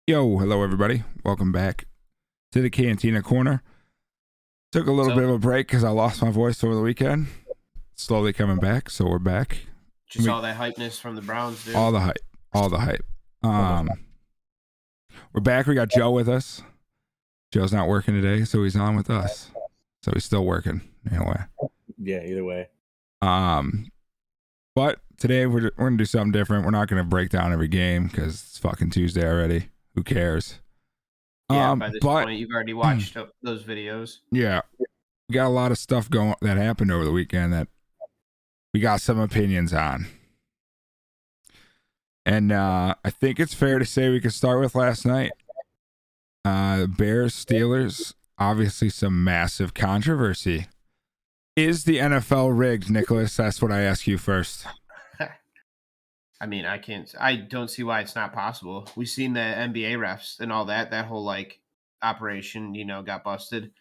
Yo, hello everybody. Welcome back to the Cantina Corner. Took a little bit of a break because I lost my voice over the weekend. Slowly coming back, so we're back. Just all that hypeness from the Browns, dude. All the hype. We're back. We got Joe with us. Joe's not working today, so he's on with us. So he's still working anyway. Yeah, either way. But today we're gonna do something different. We're not gonna break down every game because it's fucking Tuesday already. Who cares? Yeah, by this point, you've already watched those videos. Yeah, we got a lot of stuff that happened over the weekend that we got some opinions on, and I think it's fair to say we could start with last night. Bears Steelers, obviously some massive controversy. Is the NFL rigged, Nicholas? That's what I ask you first. I mean, I don't see why it's not possible. We've seen the NBA refs and all that whole operation, got busted.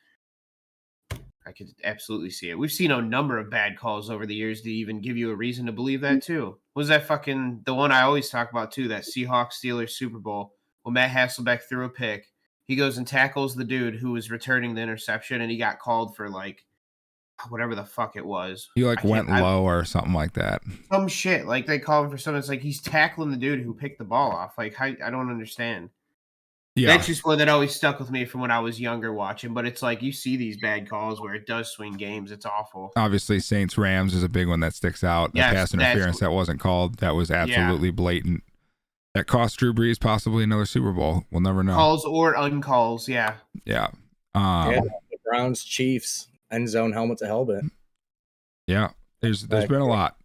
I could absolutely see it. We've seen a number of bad calls over the years to even give you a reason to believe that too. Was that the one I always talk about too, that Seahawks Steelers Super Bowl when Matt Hasselbeck threw a pick. He goes and tackles the dude who was returning the interception and he got called for whatever the fuck it was. He went low or something like that. Some shit. They call him for something. It's like he's tackling the dude who picked the ball off. I don't understand. Yeah. That's just one that always stuck with me from when I was younger watching. But it's you see these bad calls where it does swing games. It's awful. Obviously, Saints Rams is a big one that sticks out. Yes, the pass interference that wasn't called. That was absolutely blatant. That cost Drew Brees possibly another Super Bowl. We'll never know. Calls or uncalls. Yeah. Yeah. The Browns Chiefs end zone helmet to helmet. Yeah. There's been a lot.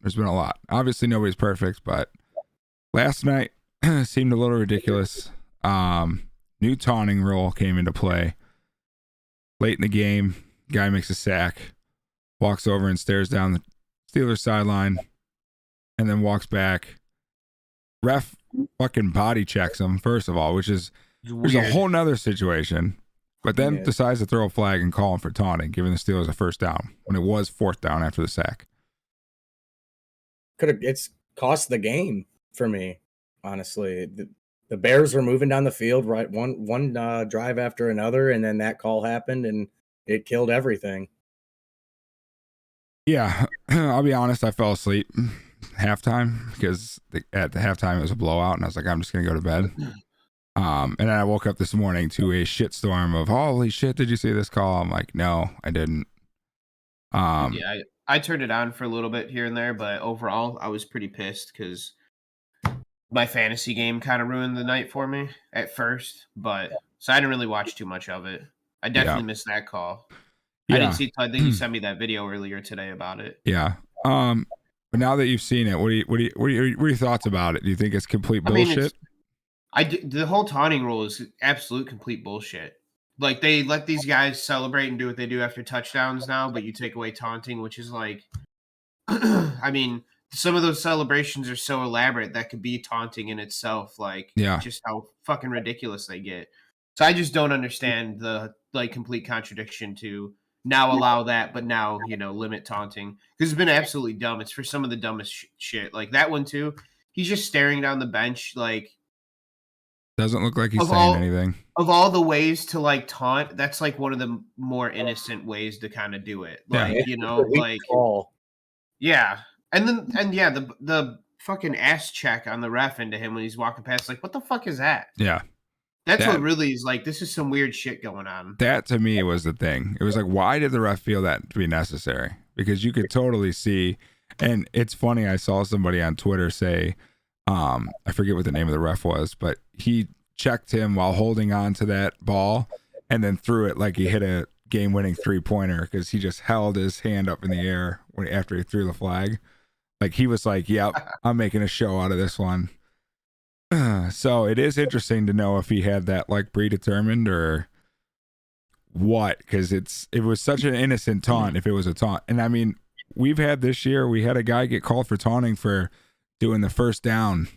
Obviously, nobody's perfect, but last night seemed a little ridiculous. New taunting rule came into play late in the game. Guy makes a sack, walks over and stares down the Steelers sideline, and then walks back. Ref fucking body checks him, first of all, which is there's a whole nother situation, but then decides to throw a flag and call him for taunting, giving the Steelers a first down when it was fourth down after the sack. It's cost the game for me, honestly. The Bears were moving down the field, right? One drive after another, and then that call happened, and it killed everything. Yeah, I'll be honest. I fell asleep halftime because at the halftime it was a blowout, and I was like, I'm just gonna go to bed. And then I woke up this morning to a shitstorm of holy shit. Did you see this call? I'm like, no, I didn't. Yeah, I turned it on for a little bit here and there, but overall, I was pretty pissed because my fantasy game kind of ruined the night for me at first, so I didn't really watch too much of it. I definitely missed that call. Yeah. I didn't see. I think you sent me that video earlier today about it. Yeah. But now that you've seen it, what are your thoughts about it? Do you think it's complete bullshit? The whole taunting rule is absolute complete bullshit. They let these guys celebrate and do what they do after touchdowns now, but you take away taunting, which is I mean, some of those celebrations are so elaborate that could be taunting in itself. Just how fucking ridiculous they get. So I just don't understand the complete contradiction to now allow that, but now, limit taunting. Because it's been absolutely dumb. It's for some of the dumbest shit. That one too. He's just staring down the bench. Doesn't look like he's saying anything. Of all the ways to taunt, that's one of the more innocent ways to kind of do it. Yeah. And the fucking ass check on the ref into him when he's walking past, what the fuck is that? Yeah. That's what really is this is some weird shit going on. That to me was the thing. It was why did the ref feel that to be necessary? Because you could totally see, and it's funny, I saw somebody on Twitter say, I forget what the name of the ref was, but he checked him while holding on to that ball and then threw it like he hit a game-winning three-pointer because he just held his hand up in the air after he threw the flag. He was like, yep, I'm making a show out of this one. So it is interesting to know if he had that predetermined or what, because it was such an innocent taunt if it was a taunt. And I mean, we've had this year, we had a guy get called for taunting for doing the first down,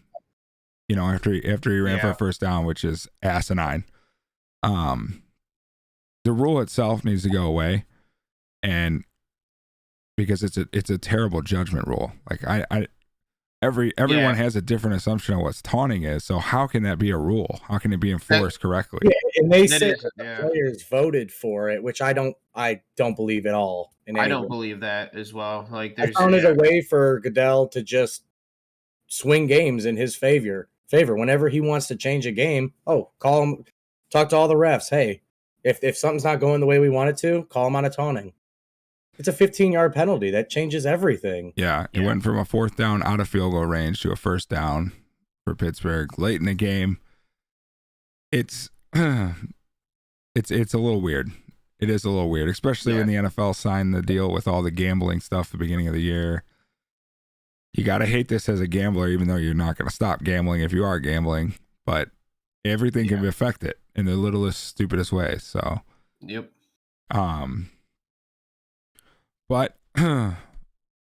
after he ran for a first down, which is asinine. The rule itself needs to go away, and because it's a terrible judgment rule. everyone has a different assumption of what taunting is. So how can that be a rule? How can it be enforced correctly? Yeah, and they That say is- that the yeah. players voted for it, which I don't believe at all. I don't believe that as well. Like, I there's found it a way for Goodell to just swing games in his favor. Whenever he wants to change a game, call him, talk to all the refs. Hey, if something's not going the way we want it to, call him on a taunting. It's a 15-yard penalty. That changes everything. Yeah, it went from a 4th down out of field goal range to a 1st down for Pittsburgh late in the game. It's it's a little weird. It is a little weird, especially when the NFL signed the deal with all the gambling stuff at the beginning of the year. You got to hate this as a gambler, even though you're not going to stop gambling if you are gambling, but everything can affect it in the littlest, stupidest ways. So, but I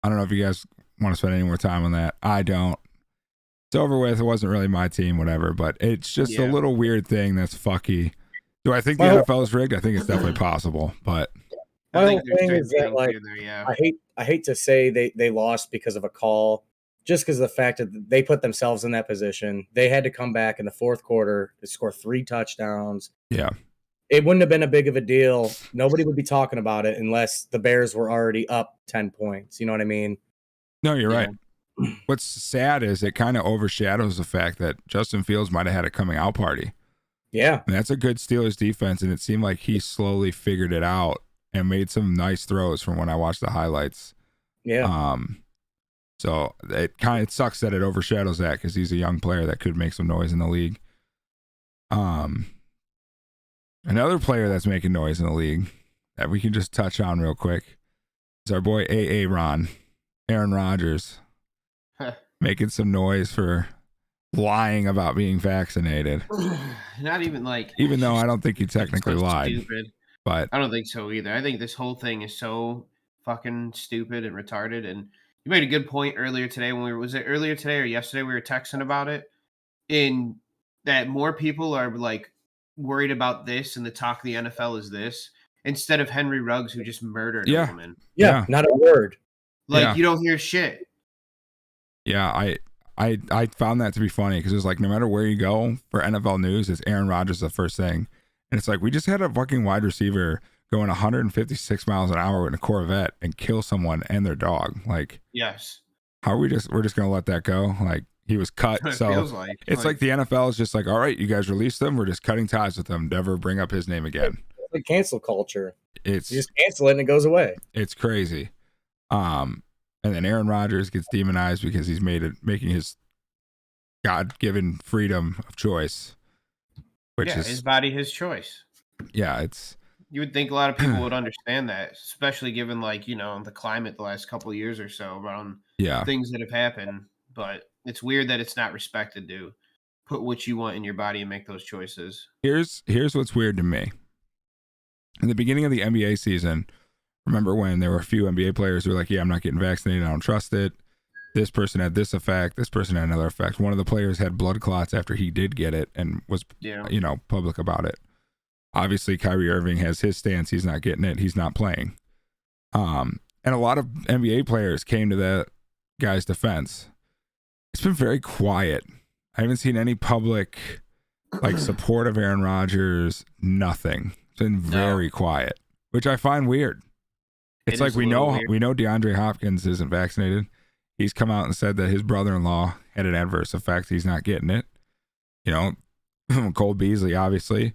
don't know if you guys want to spend any more time on that. I don't. It's over with. It wasn't really my team, whatever, but it's just a little weird thing that's fucky. Do I think the NFL is rigged? I think it's definitely possible, but my whole thing is that, like, I hate to say they lost because of a call, just because of the fact that they put themselves in that position. They had to come back in the 4th quarter to score 3 touchdowns. Yeah. It wouldn't have been a big of a deal. Nobody would be talking about it unless the Bears were already up 10 points. You know what I mean? No, you're right. What's sad is it kind of overshadows the fact that Justin Fields might have had a coming out party. Yeah. And that's a good Steelers defense, and it seemed like he slowly figured it out and made some nice throws from when I watched the highlights. Yeah. So it sucks that it overshadows that because he's a young player that could make some noise in the league. Another player that's making noise in the league that we can just touch on real quick is our boy Aaron Rodgers, making some noise for lying about being vaccinated. Not even like, even though I don't think he technically lied. Stupid. But I don't think so either. I think this whole thing is so fucking stupid and retarded. And you made a good point earlier today was it earlier today or yesterday we were texting about it, in that more people are like worried about this and the talk of the NFL is this instead of Henry Ruggs, who just murdered a woman. Yeah, not a word. Like, you don't hear shit. Yeah, I found that to be funny because it was like no matter where you go for NFL news, it's Aaron Rodgers the first thing. And it's like, we just had a fucking wide receiver going 156 miles an hour in a Corvette and kill someone and their dog. Like, yes. How are we're just going to let that go? Like, he was cut. So it's like the NFL is just like, all right, you guys release them. We're just cutting ties with them. Never bring up his name again. It's like cancel culture. You It's just cancel it and it goes away. It's crazy. And then Aaron Rodgers gets demonized because he's making his God-given freedom of choice. Which is his body, his choice. Yeah, you would think a lot of people would understand that, especially given, like, the climate the last couple of years or so around things that have happened. But it's weird that it's not respected to put what you want in your body and make those choices. Here's what's weird to me. In the beginning of the NBA season, remember when there were a few NBA players who were like, yeah, I'm not getting vaccinated, I don't trust it. This person had this effect. This person had another effect. One of the players had blood clots after he did get it and was, public about it. Obviously, Kyrie Irving has his stance. He's not getting it. He's not playing. And a lot of NBA players came to that guy's defense. It's been very quiet. I haven't seen any public support of Aaron Rodgers. Nothing. It's been very quiet, which I find weird. It's like we know DeAndre Hopkins isn't vaccinated. He's come out and said that his brother-in-law had an adverse effect. He's not getting it. Cole Beasley, obviously.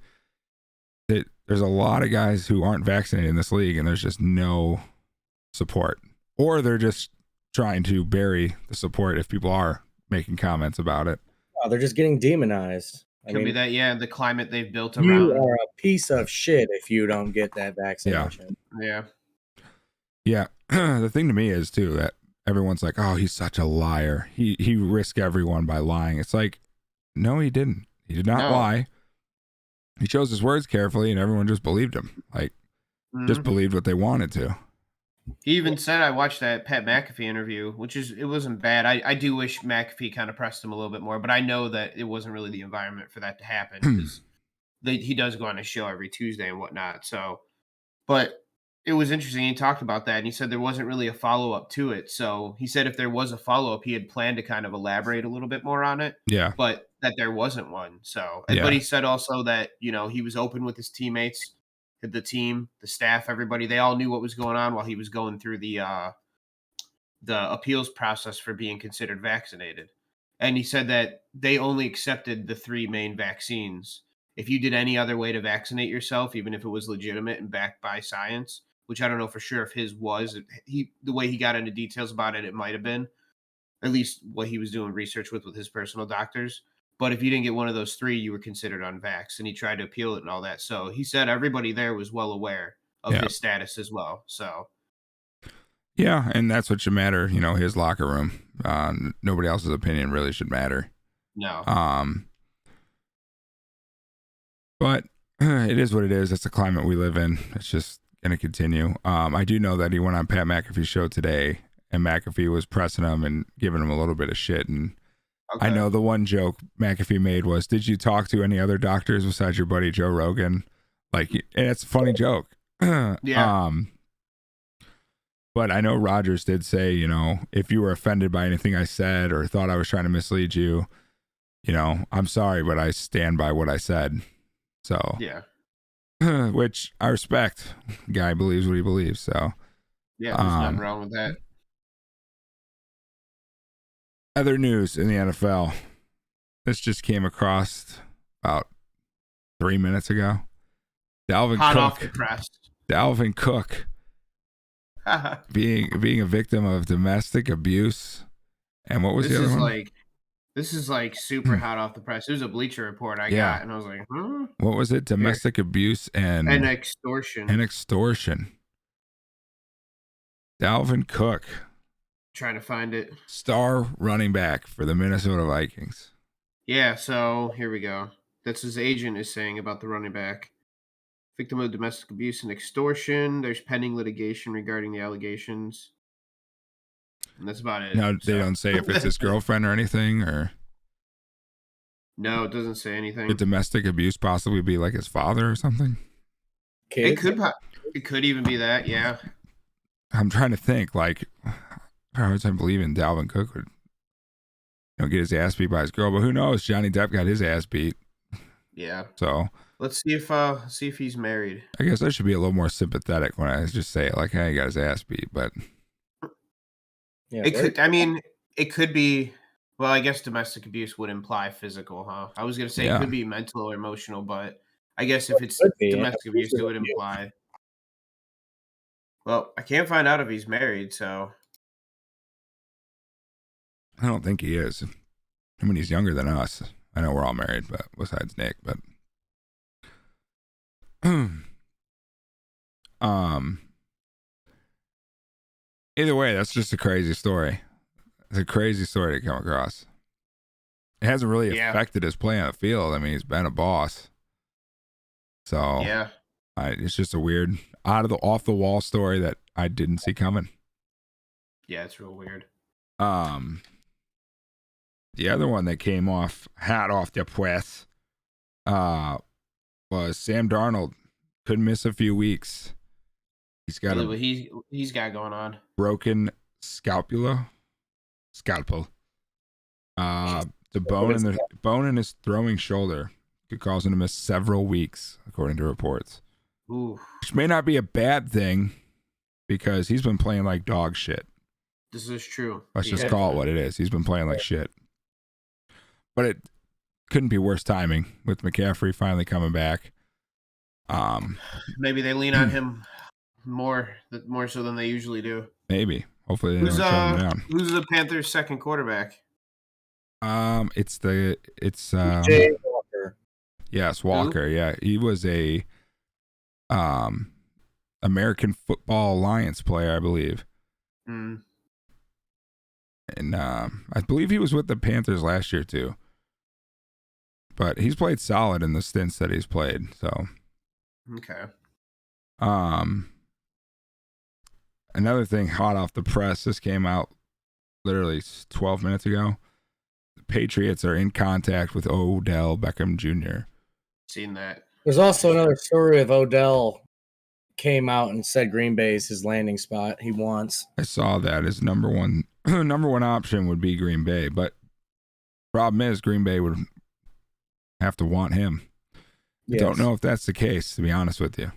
There's a lot of guys who aren't vaccinated in this league, and there's just no support. Or they're just trying to bury the support if people are making comments about it. Oh, they're just getting demonized. Could be that, the climate they've built around. You are a piece of shit if you don't get that vaccination. Yeah. Yeah. The thing to me is, too, that everyone's like, oh, he's such a liar. He risked everyone by lying. It's like, no, he didn't. He did not lie. He chose his words carefully, and everyone just believed him. Just believed what they wanted to. He even said, I watched that Pat McAfee interview, it wasn't bad. I do wish McAfee kind of pressed him a little bit more, but I know that it wasn't really the environment for that to happen because he does go on a show every Tuesday and whatnot. So, but it was interesting. He talked about that, and he said there wasn't really a follow up to it. So he said if there was a follow up, he had planned to kind of elaborate a little bit more on it, Yeah. but that there wasn't one. So, Yeah. but he said also that he was open with his teammates, the team, the staff, everybody. They all knew what was going on while he was going through the appeals process for being considered vaccinated. And he said that they only accepted the 3 main vaccines. If you did any other way to vaccinate yourself, even if it was legitimate and backed by science, which I don't know for sure if his was, the way he got into details about it, it might have been, at least what he was doing research with his personal doctors. But if you didn't get one of those 3, you were considered unvaxxed, and he tried to appeal it and all that. So he said everybody there was well aware of his status as well. So yeah, and that's what should matter. His locker room. Nobody else's opinion really should matter. no, But it is what it is. That's the climate we live in. It's just going to continue. I do know that he went on Pat McAfee's show today, and McAfee was pressing him and giving him a little bit of shit. And okay. I know the one joke McAfee made was, "Did you talk to any other doctors besides your buddy Joe Rogan?" And it's a funny joke. Yeah. But I know Rogers did say, if you were offended by anything I said or thought I was trying to mislead you, I'm sorry, but I stand by what I said. So, yeah. Which I respect. Guy believes what he believes. So, Yeah, there's nothing wrong with that. Other news in the NFL. This just came across about 3 minutes ago. Dalvin Hot Cook. off the press. Dalvin Cook being a victim of domestic abuse. And what was the other one? This is like super hot off the press. It was a Bleacher Report I got, and I was like, huh? What was it? Domestic abuse and extortion. And extortion. Dalvin Cook. Trying to find it. Star running back for the Minnesota Vikings. Yeah, so here we go. That's his agent is saying about the running back. Victim of domestic abuse and extortion. There's pending litigation regarding the allegations. And that's about it. Now, they don't say if it's his girlfriend or anything, or... No, it doesn't say anything. Could domestic abuse possibly be like his father or something? Kids? It could even be that, yeah. I'm trying to think, I hard time believing Dalvin Cook would get his ass beat by his girl, but who knows? Johnny Depp got his ass beat. Yeah. So let's see if he's married. I guess I should be a little more sympathetic when I just say it like, hey, he got his ass beat, but Yeah, it could be. Well, I guess domestic abuse would imply physical, huh? I was gonna say it could be mental or emotional, but I guess if it's domestic abuse, it would imply. Well, I can't find out if he's married, so I don't think he is. I mean, he's younger than us. I know we're all married, but besides Nick, but either way, that's just a crazy story. It's a crazy story to come across. It hasn't really affected his play on the field. I mean, he's been a boss. So yeah, it's just a weird, off the wall story that I didn't see coming. Yeah, it's real weird. The other one that came off the press was Sam Darnold. Couldn't miss a few weeks. He's got he's got going on. Broken scalpel. The bone in his throwing shoulder could cause him to miss several weeks, according to reports. Ooh. Which may not be a bad thing because he's been playing like dog shit. This is true. Let's just call it what it is. He's been playing like shit. But it couldn't be worse timing with McCaffrey finally coming back. Maybe they lean on him more so than they usually do. Maybe. Hopefully they don't shut him down. Who's the Panthers' second quarterback? It's Jay Walker. Yes, Walker. Who? Yeah, he was a American Football Alliance player, I believe. Mm. And I believe he was with the Panthers last year too. But he's played solid in the stints that he's played. So okay. Another thing hot off the press. This came out literally 12 minutes ago. The Patriots are in contact with Odell Beckham Jr. Seen that. There's also another story of Odell came out and said Green Bay is his landing spot. He wants. I saw that his number one option would be Green Bay, but problem is Green Bay would have to want him. Yes. I don't know if that's the case, to be honest with you.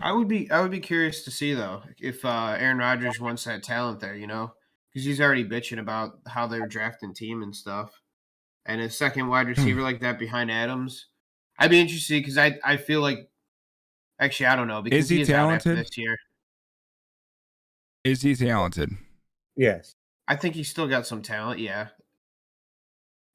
I would be curious to see though if Aaron Rodgers wants that talent there, because he's already bitching about how they're drafting team and stuff, and a second wide receiver like that behind Adams, I'd be interested because I feel like actually I don't know because Is he is out after talented? this year. Is he talented? Yes. I think he's still got some talent. Yeah,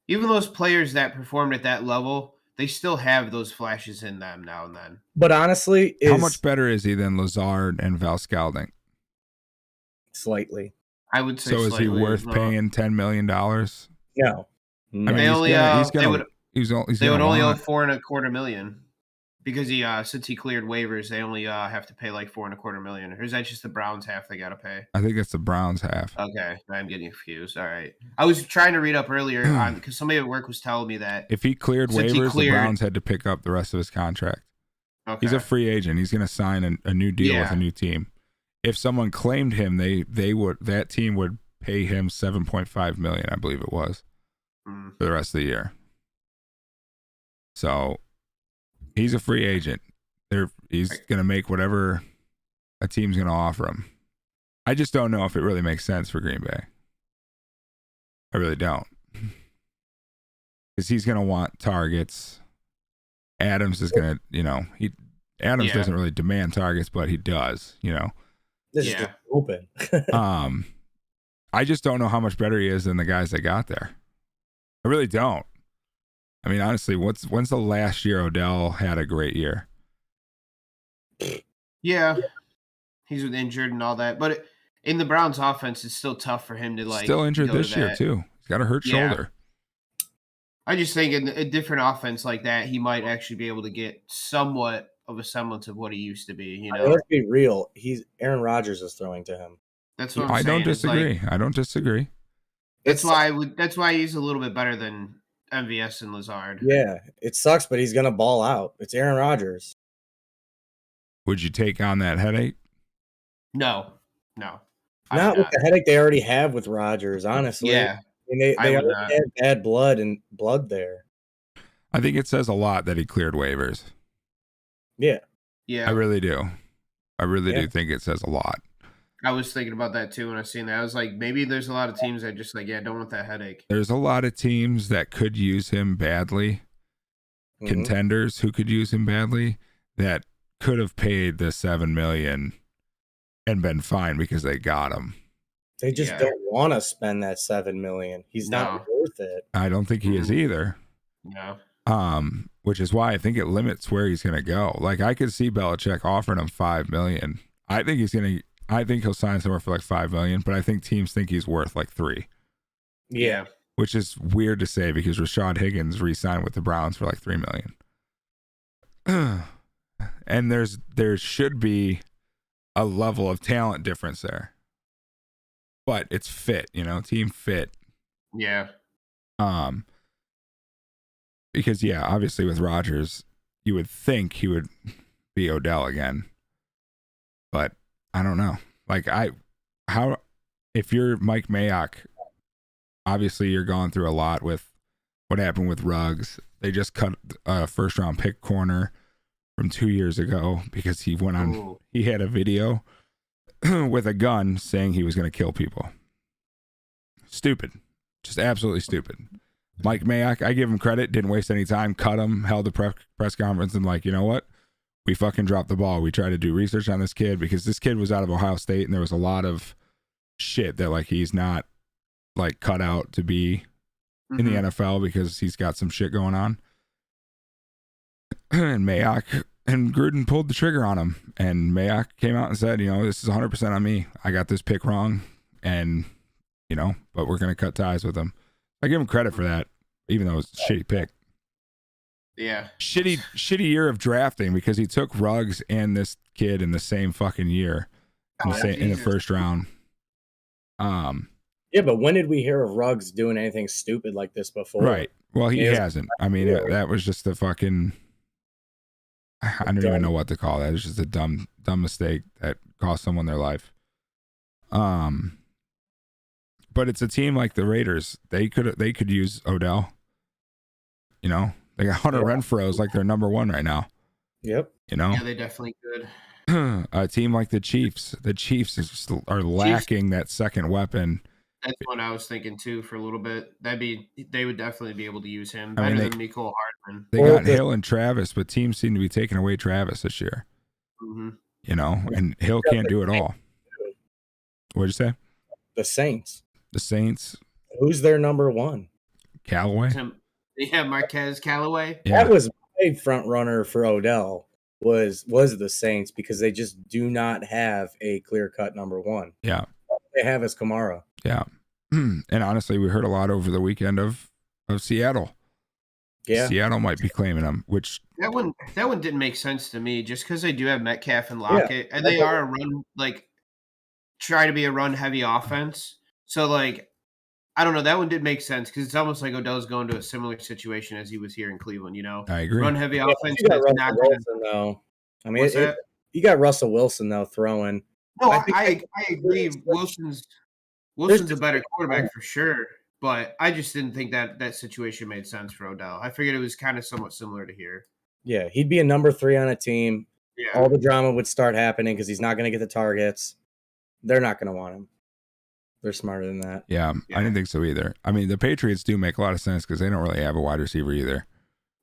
even those players that performed at that level, they still have those flashes in them now and then. But honestly, How much better is he than Lazard and Val Scalding? Slightly. I would say. So is he worth paying $10 million? No. I mean, They only they would only owe $4.25 million because he since he cleared waivers, they only have to pay like $4.25 million. Or is that just the Browns half they got to pay? I think that's the Browns half. Okay, I'm getting confused. All right, I was trying to read up earlier on because somebody at work was telling me that If he cleared waivers, the Browns had to pick up the rest of his contract. Okay. He's a free agent. He's going to sign a new deal with a new team. If someone claimed him, that team would pay him $7.5 million, I believe it was, for the rest of the year. So he's a free agent. He's going to make whatever a team's going to offer him. I just don't know if it really makes sense for Green Bay. I really don't. Because he's going to want targets. Adams is going to, Adams doesn't really demand targets, but he does, This is just open. I just don't know how much better he is than the guys that got there. I really don't. I mean, honestly, when's the last year Odell had a great year? Yeah, he's injured and all that, but in the Browns' offense, it's still tough for him to still injured this year too. He's got a hurt shoulder. I just think in a different offense like that, he might actually be able to get somewhat of a semblance of what he used to be. Let's be real. Aaron Rodgers is throwing to him. That's what I'm saying. I don't disagree. That's why he's a little bit better than MVS and Lazard. Yeah, it sucks, but he's gonna ball out. It's Aaron Rodgers. Would you take on that headache? No. Not with the headache they already have with Rodgers, honestly. Yeah. I mean, they already had bad blood there. I think it says a lot that he cleared waivers. Yeah. Yeah. I really do. I really do think it says a lot. I was thinking about that too when I seen that. I was like, maybe there's a lot of teams that just don't want that headache. There's a lot of teams that could use him badly. Mm-hmm. Contenders who could use him badly that could have paid the $7 million and been fine because they got him. They just don't want to spend that $7 million. He's not worth it. I don't think he is either. No. Which is why I think it limits where he's going to go. Like I could see Belichick offering him $5 million. I think he'll sign somewhere for like $5 million, but I think teams think he's worth like $3 million. Yeah. Which is weird to say because Rashad Higgins re-signed with the Browns for like $3 million. And there should be a level of talent difference there. But it's fit, team fit. Yeah. Because obviously with Rodgers, you would think he would be Odell again. But I don't know. Like if you're Mike Mayock, obviously you're going through a lot with what happened with Ruggs. They just cut a first round pick corner from 2 years ago because he went on. Ooh. He had a video with a gun saying he was going to kill people. Stupid. Just absolutely stupid. Mike Mayock, I give him credit, didn't waste any time, cut him, held the press conference and like, you know what? We fucking dropped the ball. We tried to do research on this kid because this kid was out of Ohio State and there was a lot of shit that like he's not like cut out to be in the NFL because he's got some shit going on. And Mayock and Gruden pulled the trigger on him. And Mayock came out and said, this is 100% on me. I got this pick wrong. And, but we're going to cut ties with him. I give him credit for that, even though it's a shitty pick. Yeah. Shitty year of drafting because he took Ruggs and this kid in the same fucking year in the first round. Yeah, but when did we hear of Ruggs doing anything stupid like this before? Right. Well, he hasn't. I mean, that was just the fucking... I don't even know what to call that. It's just a dumb mistake that cost someone their life. But it's a team like the Raiders. They could use Odell. You know, they got Hunter Renfrow is like their number one right now. Yep. You know, Yeah, they definitely could. A team like the Chiefs are lacking that second weapon. That's what I was thinking too for a little bit. They would definitely be able to use him I better mean, than Mecole Hardman. They got Hill and Travis, but teams seem to be taking away Travis this year. Mm-hmm. You know, and Hill can't do it all. What'd you say? The Saints. The Saints. Who's their number one? Callaway. Yeah, Marquez Callaway. Yeah. That was my front runner for Odell. Was the Saints, because they just do not have a clear-cut number one. Yeah. All they have is Kamara. Yeah. And honestly, we heard a lot over the weekend of Seattle. Yeah. Seattle might be claiming him, which that one didn't make sense to me just because they do have Metcalf and Lockett, and they are a run try to be a run heavy offense. So I don't know, that one did make sense because it's almost like Odell's going to a similar situation as he was here in Cleveland. You know, I agree. Run heavy offense. You got That's not Russell Wilson though. I mean, you got Russell Wilson though throwing. No, I agree. Wilson's a better quarterback for sure, but I just didn't think that situation made sense for Odell. I figured it was kind of somewhat similar to here. Yeah, he'd be a number 3 on a team. Yeah. All the drama would start happening because he's not going to get the targets. They're not going to want him. They're smarter than that. Yeah, I didn't think so either. I mean, the Patriots do make a lot of sense because they don't really have a wide receiver either.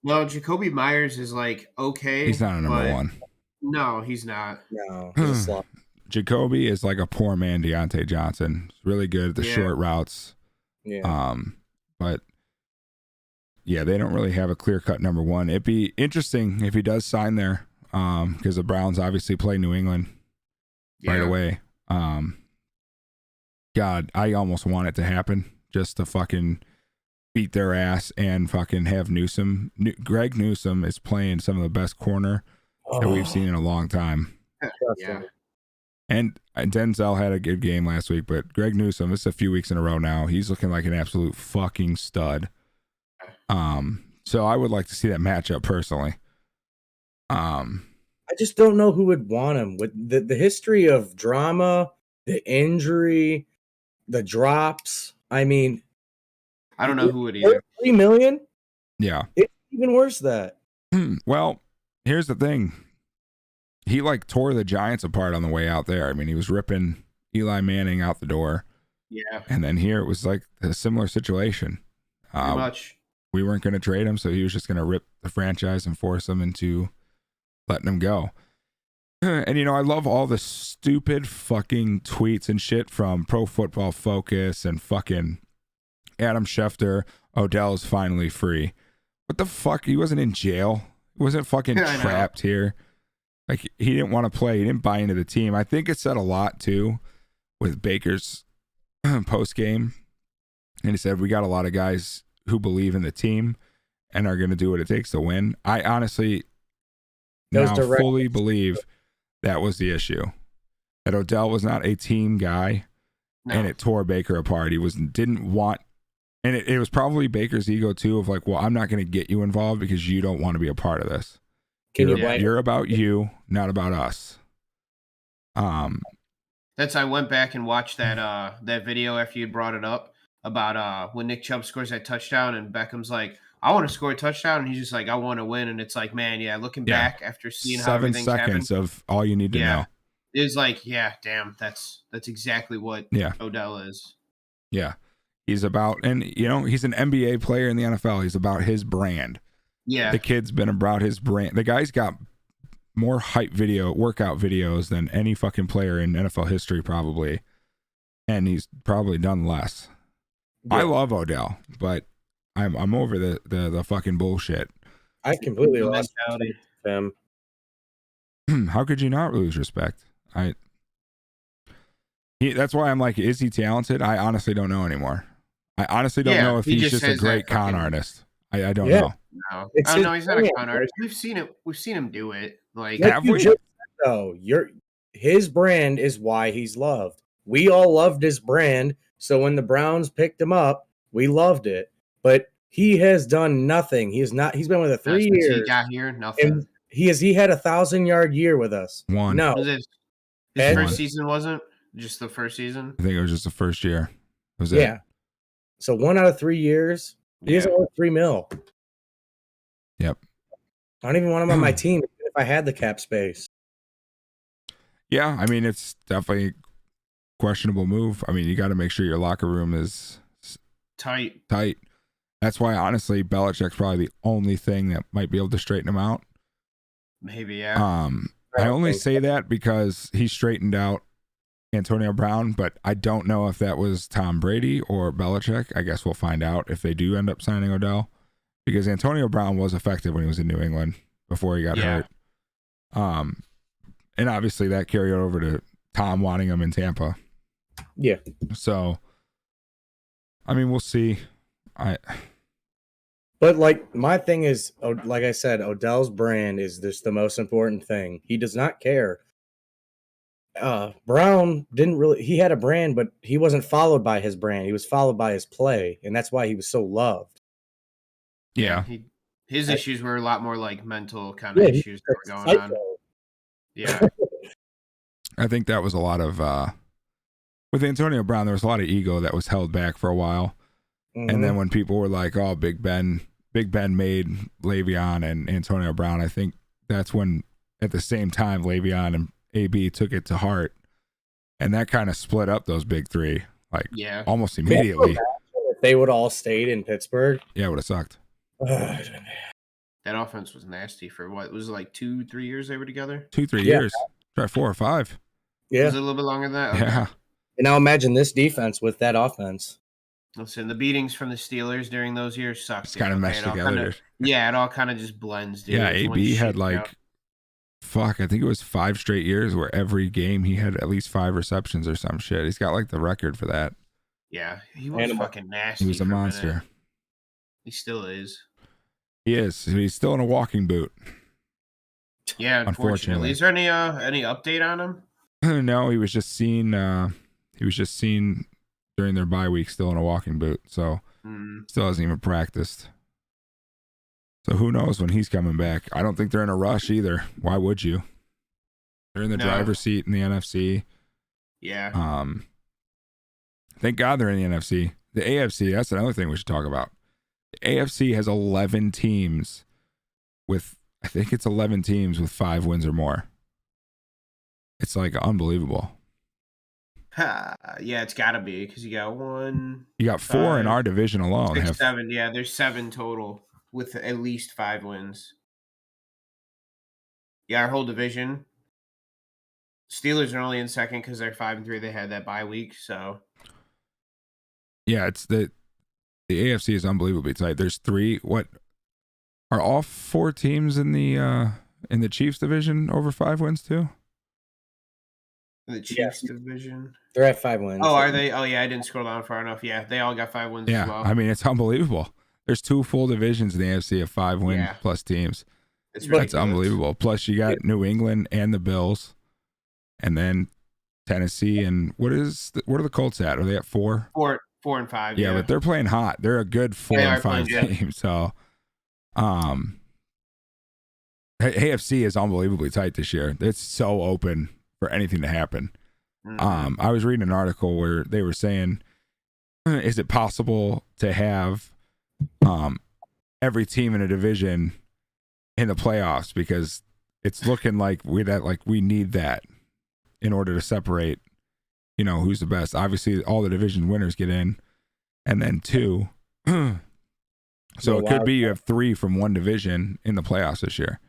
Well, Jacoby Myers is okay. He's not a number one. No, he's not. No, he's a slot. Jacoby is like a poor man Deontay Johnson. He's really good at the short routes. Yeah. But yeah, they don't really have a clear-cut number one. It'd be interesting if he does sign there, because the Browns obviously play New England right away. God, I almost want it to happen just to fucking beat their ass and fucking have Newsom. Greg Newsom is playing some of the best corner that we've seen in a long time. Yeah. And Denzel had a good game last week, but Greg Newsom, this is a few weeks in a row now. He's looking like an absolute fucking stud. So I would like to see that matchup personally. I just don't know who would want him with the history of drama, the injury, the drops. I mean, I don't know who would either. $3 million? Yeah. It's even worse that. Well, here's the thing. He tore the Giants apart on the way out there. I mean, he was ripping Eli Manning out the door. Yeah. And then here it was like a similar situation. Pretty much. We weren't going to trade him, so he was just going to rip the franchise and force him into letting him go. And, I love all the stupid fucking tweets and shit from Pro Football Focus and fucking Adam Schefter. Odell's finally free. What the fuck? He wasn't in jail. He wasn't fucking trapped here. He didn't want to play. He didn't buy into the team. I think it said a lot, too, with Baker's post-game. And he said, we got a lot of guys who believe in the team and are going to do what it takes to win. I honestly now fully believe that was the issue. That Odell was not a team guy, and it tore Baker apart. He didn't want, and it was probably Baker's ego too of well, I'm not going to get you involved because you don't want to be a part of this. You're about you, not about us. I went back and watched that video after you brought it up about when Nick Chubb scores that touchdown and Beckham's like, I want to score a touchdown, and he's just like, I want to win. And it's like, man, looking back after seeing how everything's 7 seconds happened, of all you need to know. It's like, yeah, damn, that's exactly what Odell is. Yeah. He's about, and he's an NBA player in the NFL. He's about his brand. Yeah. The kid's been about his brand. The guy's got more workout videos than any fucking player in NFL history probably. And he's probably done less. Yeah. I love Odell, but I'm over the fucking bullshit. I completely lost him. How could you not lose respect? That's why I'm like, is he talented? I honestly don't know anymore. I honestly don't know if he's just a great con artist. I don't know. No, I don't know. He's not a con artist. We've seen it. We've seen him do it. Have we? His brand is why he's loved. We all loved his brand. So when the Browns picked him up, we loved it. But he has done nothing. He's been with it 3 years. He got here, nothing. He had 1,000-yard year with us. One. No, Was it his Ed- first season? Wasn't just the first season? I think it was just the first year. Was yeah. it? So 1 out of 3 years. He has only $3 million. Yep. I don't even want him on my team if I had the cap space. Yeah, I mean, it's definitely a questionable move. I mean, you got to make sure your locker room is Tight. That's why, honestly, Belichick's probably the only thing that might be able to straighten him out. Maybe, yeah. I only say that because he straightened out Antonio Brown, but I don't know if that was Tom Brady or Belichick. I guess we'll find out if they do end up signing Odell, because Antonio Brown was effective when he was in New England before he got hurt. And obviously that carried over to Tom wanting him in Tampa. Yeah. So, I mean, we'll see. But like my thing is, like I said, Odell's brand is just the most important thing. He does not care. Brown didn't really. He had a brand, but he wasn't followed by his brand. He was followed by his play, and that's why he was so loved. Yeah. His issues were a lot more like mental kind of issues that were going on. Yeah. I think that was a lot of with Antonio Brown, there was a lot of ego that was held back for a while. Mm-hmm. And then when people were like, oh, Big Ben made Le'Veon and Antonio Brown, I think that's when at the same time Le'Veon and AB took it to heart. And that kind of split up those big three, like almost immediately. If they would all stayed in Pittsburgh. Yeah, it would have sucked. That offense was nasty for what was it, like 2-3 years they were together? 2-3 years. Try 4 or 5. Yeah. Was it a little bit longer than that? Okay. Yeah. And now imagine this defense with that offense. Listen, the beatings from the Steelers during those years sucked. It's kind of meshed together. It all kind of just blends, dude. Yeah, AB had I think it was 5 straight years where every game he had at least 5 receptions or some shit. He's got like the record for that. Yeah, he was fucking nasty. He was a monster. He still is. He is. He's still in a walking boot. Yeah, unfortunately. Is there any update on him? No, he was just seen. During their bye week, still in a walking boot. So still hasn't even practiced. So who knows when he's coming back? I don't think they're in a rush either. Why would you? They're in the driver's seat in the NFC. Yeah. Thank God they're in the NFC. The AFC, that's another thing we should talk about. The AFC has 11 teams with 5 wins or more. It's like unbelievable. Yeah, it's got to be because you got 1. You got 4 in our division alone. 6, 7. Yeah, there's 7 total with at least 5 wins. Yeah, our whole division. Steelers are only in second because they're 5-3. They had that bye week, so. Yeah, it's the AFC is unbelievably tight. There's 3. What are all 4 teams in the Chiefs division over 5 wins too? The Chiefs division. They're at 5 wins. Oh, are they? Oh, yeah, I didn't scroll down far enough. Yeah, they all got 5 wins as well. I mean, it's unbelievable. There's 2 full divisions in the AFC of 5 win plus teams. That's unbelievable. Plus, you got New England and the Bills, and then Tennessee. And what are the Colts at? Are they at 4? 4 and 5. Yeah, but they're playing hot. They're a good 4 and 5 team. So, AFC is unbelievably tight this year. It's so open for anything to happen. I was reading an article where they were saying, is it possible to have every team in a division in the playoffs, because it's looking like we need that in order to separate, who's the best. Obviously all the division winners get in, and then 2 so it could be you have 3 from one division in the playoffs this year.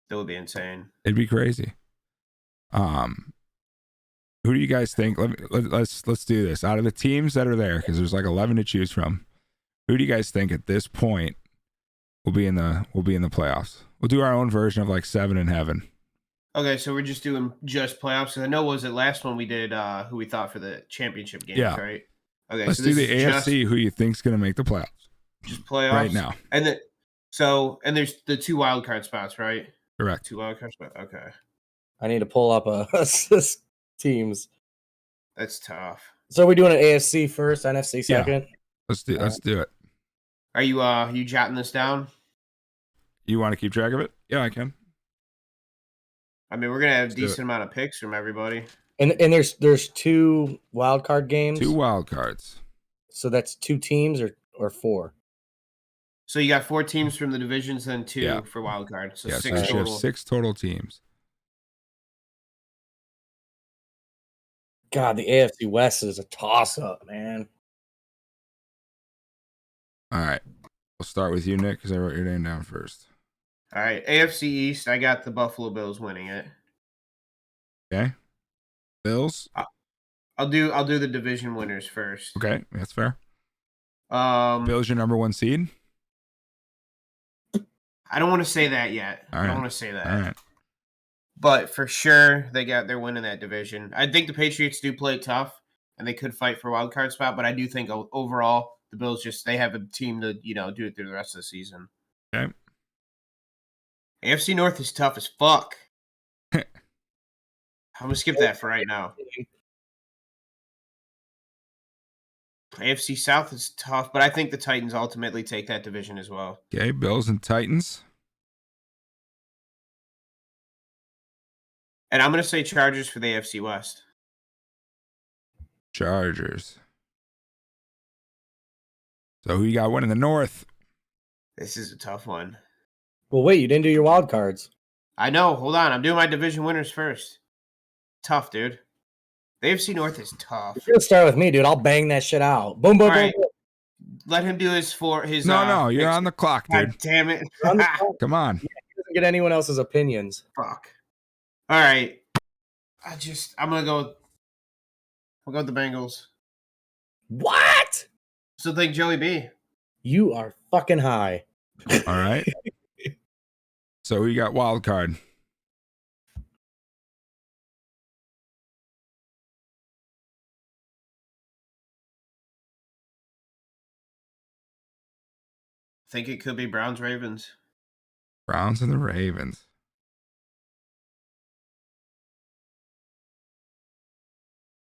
That would be insane. It'd be crazy. Who do you guys think? Let's do this. Out of the teams that are there, because there's like 11 to choose from, who do you guys think at this point will be in the playoffs? We'll do our own version of like 7 in heaven. Okay, so we're just doing playoffs. I know was it last one we did who we thought for the championship games, right? Okay, let's do the AFC. Who you think's going to make the playoffs? Just playoffs right now. And there's the 2 wild card spots, right? Correct. 2 wild card spots. Okay. I need to pull up teams. That's tough. So are we doing an AFC first, NFC second? Let's do it. Are you jotting this down? You want to keep track of it? Yeah, I can. I mean, we're gonna have a Let's do it. decent amount of picks from everybody. And there's 2 wild card games. 2 wild cards. So that's 2 teams or 4. So you got 4 teams from the divisions, then 2 Yeah. for wild card. So Yeah, 6 so you have total. 6 total teams. God, the AFC West is a toss up, man. All right. We'll start with you, Nick, because I wrote your name down first. All right, AFC East. I got the Buffalo Bills winning it. Okay. Bills. I'll do the division winners first. Okay, that's fair. Bills. Bills your number 1 seed. I don't want to say that yet. All I right. don't want to say that. All right. But for sure, they're winning that division. I think the Patriots do play tough, and they could fight for a wild card spot. But I do think overall, the Bills they have a team to do it through the rest of the season. Okay. AFC North is tough as fuck. I'm gonna skip that for right now. AFC South is tough, but I think the Titans ultimately take that division as well. Okay, Bills and Titans. And I'm gonna say Chargers for the AFC West. Chargers. So who you got winning the North? This is a tough one. Well, wait, you didn't do your wild cards. I know. Hold on. I'm doing my division winners first. Tough, dude. The AFC North is tough. You're gonna start with me, dude. I'll bang that shit out. Boom, boom, All boom. right. boom. Let him do his No, you're picks. on the clock, God dude. damn it. On the clock. Come on. He doesn't get anyone else's opinions. Fuck. All right. I'm gonna go. I'll go with the Bengals. What? Still think Joey B. You are fucking high. All right. So who you got wild card? Think it could be Browns Ravens. Browns and the Ravens.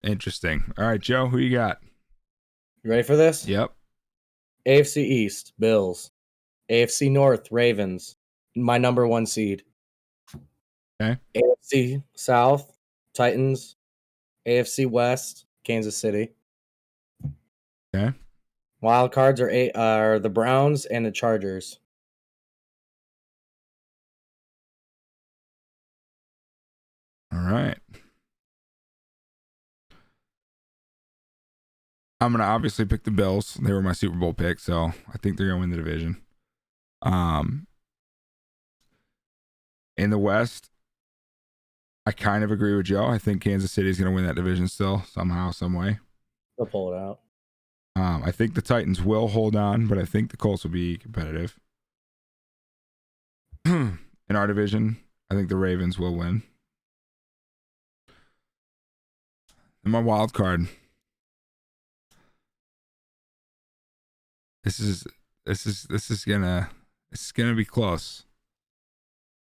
Interesting. All right, Joe, who you got? You ready for this? Yep. AFC East, Bills. AFC North, Ravens. My number 1 seed. Okay. AFC South, Titans. AFC West, Kansas City. Okay. Wild cards are the Browns and the Chargers. All right. I'm gonna obviously pick the Bills. They were my Super Bowl pick, so I think they're gonna win the division. In the West, I kind of agree with Joe. I think Kansas City is gonna win that division still, somehow, some way. They'll pull it out. I think the Titans will hold on, but I think the Colts will be competitive. In our division, I think the Ravens will win. And my wild card. This is gonna be close.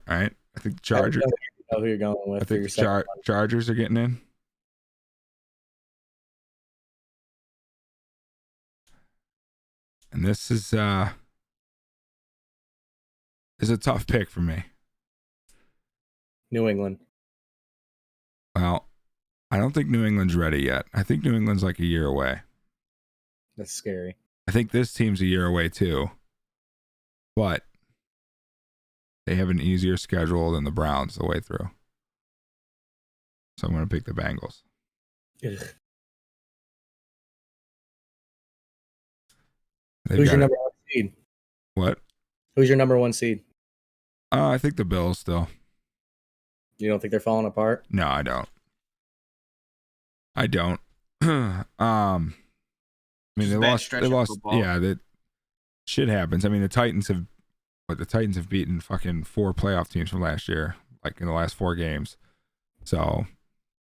All right. I think the Chargers. I know who you're going with. I think for your the Chargers are getting in. And this is a tough pick for me. New England. Well, I don't think New England's ready yet. I think New England's like a year away. That's scary. I think this team's a year away too. But they have an easier schedule than the Browns the way through. So I'm going to pick the Bengals. Ugh. They've Who's got your it. number 1 seed? What? Who's your number 1 seed? I think the Bills still. You don't think they're falling apart? No, I don't. I don't. I mean, Just they a bad lost. stretch They of lost. football. Yeah, that shit happens. I mean, the Titans have beaten fucking 4 playoff teams from last year, like in the last 4 games. So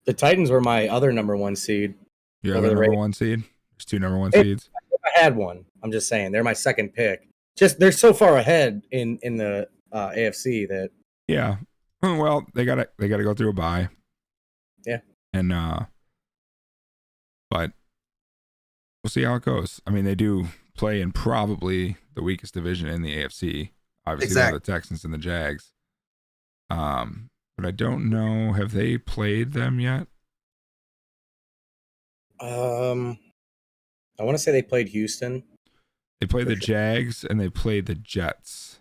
The Titans were my other number 1 seed. you're Over the the number Ravens. 1 seed. There's 2 number 1 Hey. seeds. I had one. I'm just saying they're my second pick. Just they're so far ahead in the AFC that Yeah. Well, they gotta go through a bye. Yeah. And but we'll see how it goes. I mean, they do play in probably the weakest division in the AFC. Obviously, they have the Texans and the Jags. But I don't know. Have they played them yet? I want to say they played Houston. They played For the sure. Jags and they played the Jets.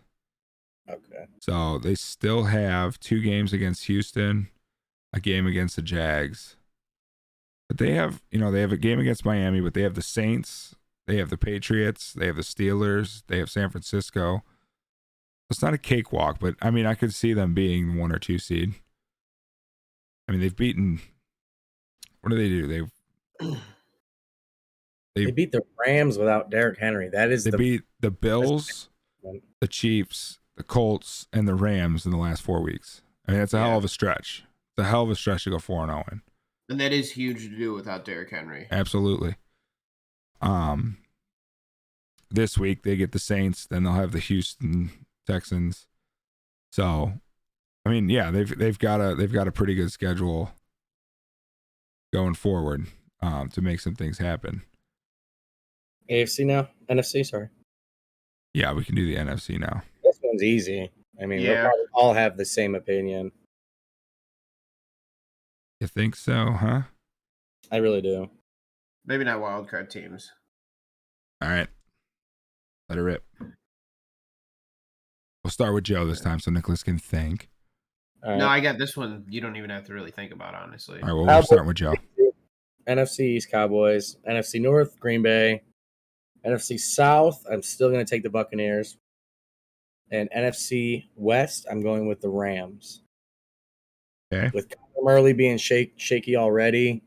Okay. So they still have 2 games against Houston, a game against the Jags. But they have a game against Miami, but they have the Saints, they have the Patriots, they have the Steelers, they have San Francisco. It's not a cakewalk, but I mean, I could see them being 1 or 2 seed. I mean, they've beaten. What do they do? They beat the Rams without Derrick Henry. That is They beat the Bills, the Chiefs, the Colts, and the Rams in the last 4 weeks. I mean, it's a hell of a stretch. It's a hell of a stretch to go 4-0 in. And that is huge to do without Derrick Henry. Absolutely. This week they get the Saints, then they'll have the Houston Texans. So, I mean, yeah, they've got a pretty good schedule going forward to make some things happen. AFC now? NFC, sorry. Yeah, we can do the NFC now. This one's easy. I mean, we'll probably all have the same opinion. You think so, huh? I really do. Maybe not wildcard teams. All right. Let it rip. We'll start with Joe this time so Nicholas can think. All right. No, I got this one. You don't even have to really think about, honestly. All right, well, we'll start with Joe. NFC East, Cowboys. NFC North, Green Bay. NFC South, I'm still going to take the Buccaneers. And NFC West, I'm going with the Rams. Okay. With Kyler Murray being shaky already,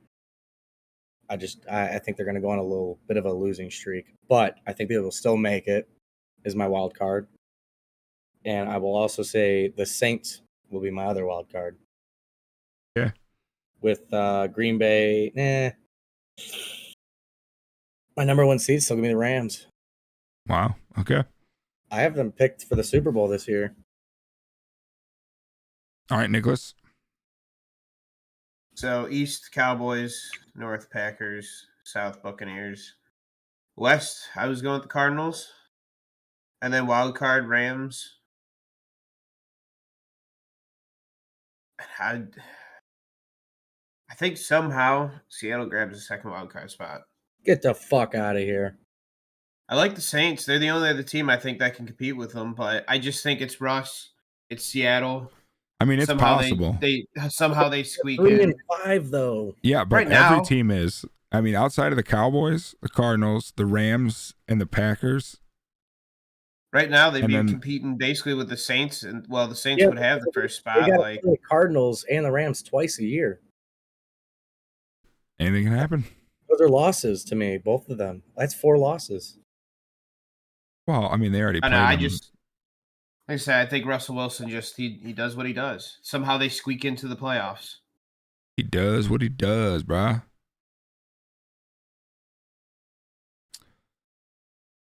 I think they're going to go on a little bit of a losing streak. But I think they will still make it, is my wild card. And I will also say the Saints will be my other wild card. Yeah. With Green Bay, my number 1 seed still going to be the Rams. Wow. Okay. I have them picked for the Super Bowl this year. All right, Nicholas. So East Cowboys, North Packers, South Buccaneers, West I was going with the Cardinals, and then wild card Rams. I think somehow Seattle grabs the second wild card spot. Get the fuck out of here. I like the Saints. They're the only other team I think that can compete with them, but I just think it's Russ. It's Seattle. I mean, it's possible. They somehow they squeak 3-5 though. Yeah, but right now, every team is. I mean, outside of the Cowboys, the Cardinals, the Rams, and the Packers. Right now, they'd be competing basically with the Saints, and well, the Saints would have the first spot. They got play the Cardinals and the Rams twice a year. Anything can happen. Those are losses to me, both of them. That's 4 losses. Well, I mean, they already played them. Like I said, I think Russell Wilson he does what he does. Somehow they squeak into the playoffs. He does what he does, bruh.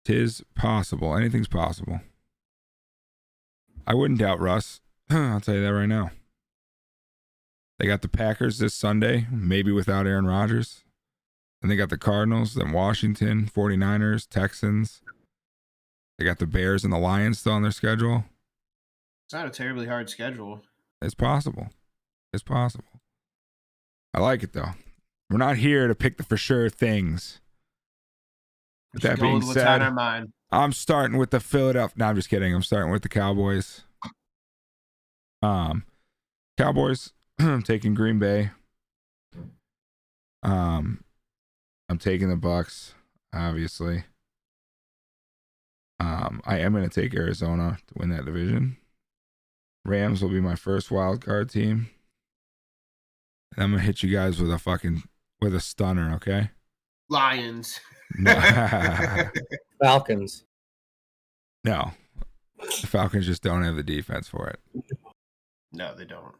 'Tis possible. Anything's possible. I wouldn't doubt Russ. I'll tell you that right now. They got the Packers this Sunday, maybe without Aaron Rodgers. And they got the Cardinals, then Washington, 49ers, Texans. They got the Bears and the Lions still on their schedule. It's not a terribly hard schedule. It's possible. It's possible. I like it, though. We're not here to pick the for sure things. With that being what's said, on our mind. I'm starting with the Philadelphia. No, I'm just kidding. I'm starting with the Cowboys. Cowboys. I'm taking Green Bay. I'm taking the Bucs, obviously. I am going to take Arizona to win that division. Rams will be my first wild card team. And I'm going to hit you guys with a stunner, okay? Lions. Falcons. No. The Falcons just don't have the defense for it. No, they don't.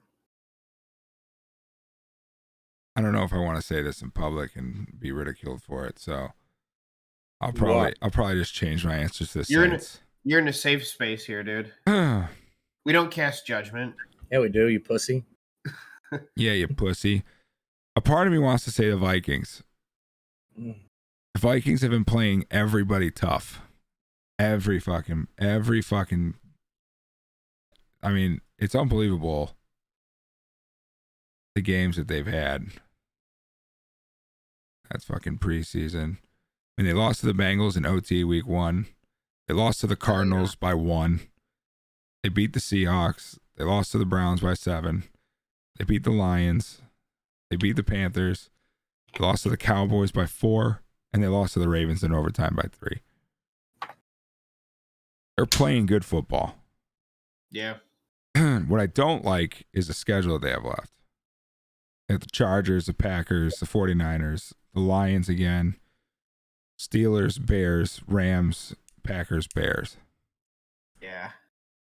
I don't know if I want to say this in public and be ridiculed for it, so I'll probably just change my answers to the Saints. You're in a safe space here, dude. We don't cast judgment. Yeah, we do, you pussy. Yeah, you pussy. A part of me wants to say the Vikings. The Vikings have been playing everybody tough. Every fucking I mean, it's unbelievable the games that they've had. That's fucking preseason. I mean, they lost to the Bengals in OT week 1. They lost to the Cardinals by 1. They beat the Seahawks. They lost to the Browns by 7. They beat the Lions. They beat the Panthers. They lost to the Cowboys by 4. And they lost to the Ravens in overtime by 3. They're playing good football. Yeah. What I don't like is the schedule that they have left. They have the Chargers, the Packers, the 49ers, the Lions again, Steelers, Bears, Rams, Packers, Bears. Yeah.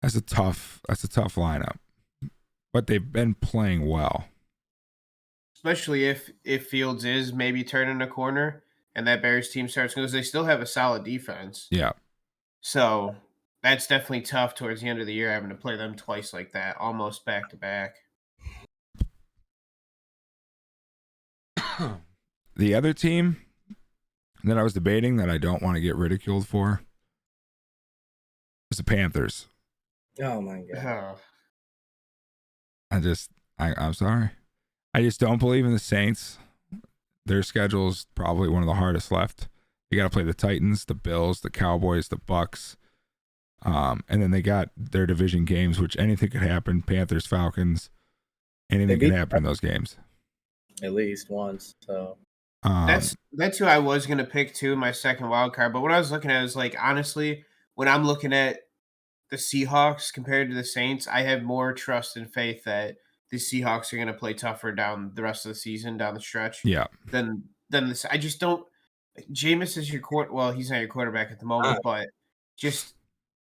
That's a tough lineup. But they've been playing well. Especially if Fields is maybe turning a corner and that Bears team starts, because they still have a solid defense. Yeah. So that's definitely tough towards the end of the year, having to play them twice like that, almost back to back. The other team that I was debating that I don't want to get ridiculed for was the Panthers. Oh my god. I'm sorry. I just don't believe in the Saints. Their schedule is probably one of the hardest left. You got to play the Titans, the Bills, the Cowboys, the Bucks. And then they got their division games, which anything could happen. Panthers, Falcons, anything could happen in those games. At least once. So that's who I was gonna pick too, my second wild card. But what I was looking at is, like, honestly, when I'm looking at the Seahawks compared to the Saints, I have more trust and faith that the Seahawks are gonna play tougher down the rest of the season, down the stretch. Yeah. Than this. I just don't. Jameis is your well, he's not your quarterback at the moment, but just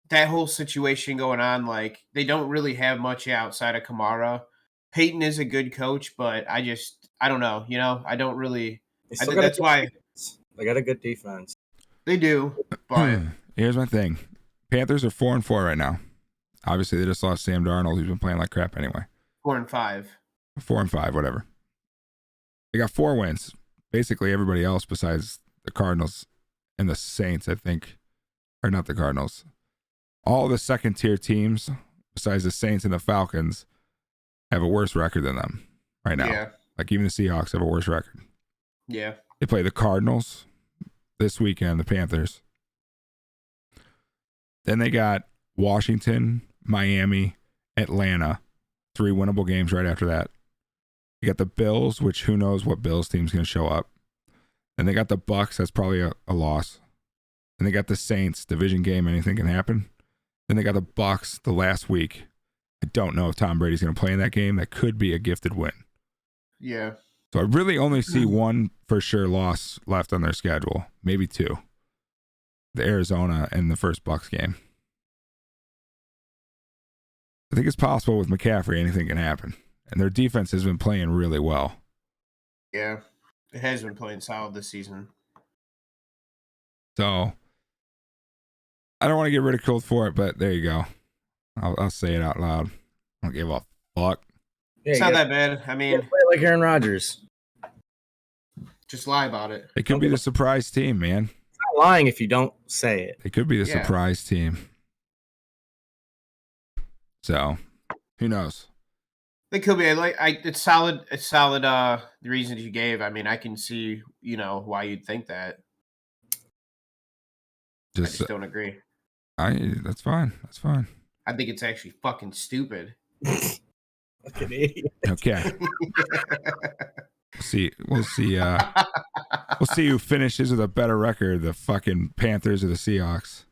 that whole situation going on, like, they don't really have much outside of Kamara. Peyton is a good coach, but I don't know. I don't really. That's why they got a good defense. They do, but here's my thing: Panthers are 4-4 right now. Obviously, they just lost Sam Darnold, who's been playing like crap anyway. 4-5. 4-5, whatever. They got 4 wins. Basically, everybody else besides the Cardinals and the Saints, I think, or not the Cardinals. All the second-tier teams, besides the Saints and the Falcons, have a worse record than them right now. Yeah. Like, even the Seahawks have a worse record. Yeah. They play the Cardinals this weekend, the Panthers. Then they got Washington, Miami, Atlanta. 3 winnable games right after that. You got the Bills, which who knows what Bills team's going to show up. Then they got the Bucks. That's probably a loss. And they got the Saints, division game. Anything can happen. Then they got the Bucks the last week. I don't know if Tom Brady's going to play in that game. That could be a gifted win. Yeah. So I really only see one for sure loss left on their schedule. Maybe 2. The Arizona and the first Bucks game. I think it's possible with McCaffrey, anything can happen. And their defense has been playing really well. Yeah. It has been playing solid this season. So I don't want to get ridiculed for it, but there you go. I'll say it out loud. I don't give a fuck. Yeah, it's not that bad. I mean, play like Aaron Rodgers. Just lie about it. It could be the surprise team, man. It's not lying if you don't say it. It could be the surprise team. So, who knows? It could be. It's solid. It's solid. The reasons you gave. I mean, I can see, why you'd think that. I just don't agree. That's fine. That's fine. I think it's actually fucking stupid. Fucking idiot. Okay. We'll see. We'll see who finishes with a better record: the fucking Panthers or the Seahawks.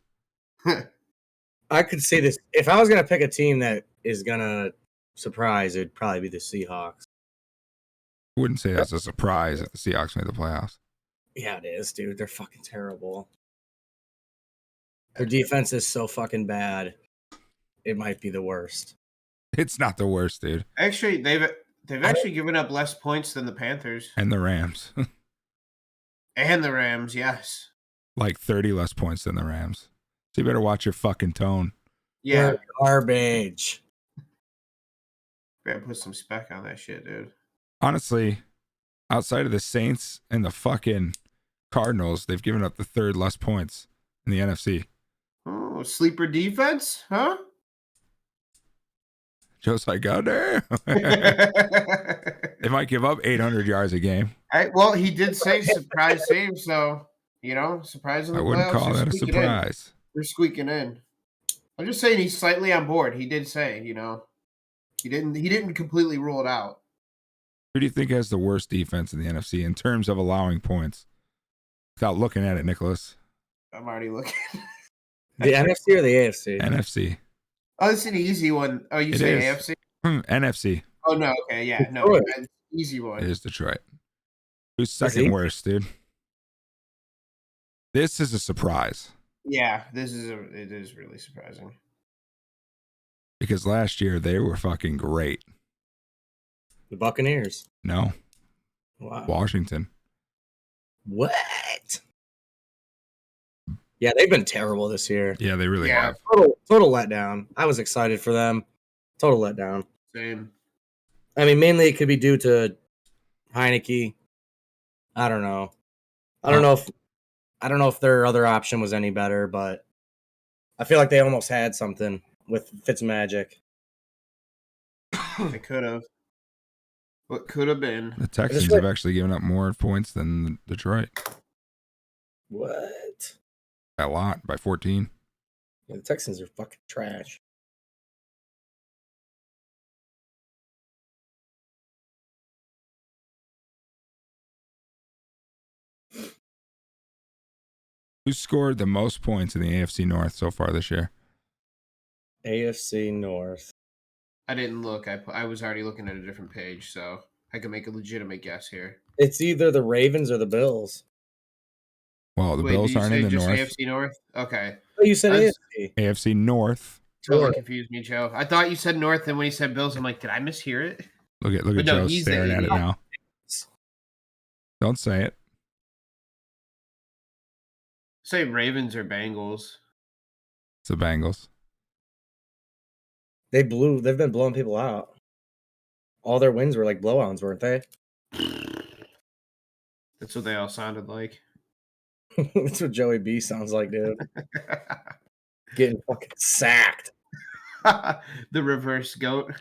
I could see this. If I was gonna pick a team that is gonna surprise, it'd probably be the Seahawks. I wouldn't say that's a surprise if the Seahawks made the playoffs. Yeah, it is, dude. They're fucking terrible. Their defense is so fucking bad. It might be the worst. It's not the worst, dude. Actually, they've actually given up less points than the Panthers and the Rams. And the Rams, yes. Like 30 less points than the Rams. So you better watch your fucking tone. Yeah. They're garbage. Gotta put some spec on that shit, dude. Honestly, outside of the Saints and the fucking Cardinals, they've given up the 3rd less points in the NFC. Oh, sleeper defense, huh? Joe's like, oh, damn. They might give up 800 yards a game. Well, he did say surprise save, so surprise in I the wouldn't playoffs. call that a surprise. They're squeaking in. I'm just saying he's slightly on board. He did say, he didn't completely rule it out. Who do you think has the worst defense in the NFC in terms of allowing points? Without looking at it, Nicholas. I'm already looking. The NFC or the AFC? NFC. Oh, this is an easy one. Oh, you say AFC? NFC. Oh, no. Okay, yeah. No, Detroit. that's an easy one. It is Detroit. Who's second worst, dude? This is a surprise. Yeah, it is really surprising. Because last year they were fucking great. The Buccaneers. No. Wow. Washington. What? Yeah, they've been terrible this year. Yeah, they really have. Total letdown. I was excited for them. Total letdown. Same. I mean, mainly it could be due to Heineke. I don't know. I don't know if their other option was any better, but I feel like they almost had something with Fitzmagic. They could have. What could have been? The Texans have actually given up more points than Detroit. What? A lot, by 14. Yeah, the Texans are fucking trash. Who scored the most points in the AFC North so far this year? AFC North. I didn't look. I was already looking at a different page, so I could make a legitimate guess here. It's either the Ravens or the Bills. Well, the Wait, Bills did you aren't say in the just North. AFC North? Okay. Oh, you said That's- AFC. AFC North. Totally Sure. confused me, Joe. I thought you said North, and when you said Bills, I'm like, did I mishear it? Look at But no, Joe he's staring at it now. Don't say it. Say Ravens or Bengals. It's the Bengals. They've been blowing people out. All their wins were like blowouts, weren't they? That's what they all sounded like. That's what Joey B sounds like, dude. Getting fucking sacked. The reverse goat.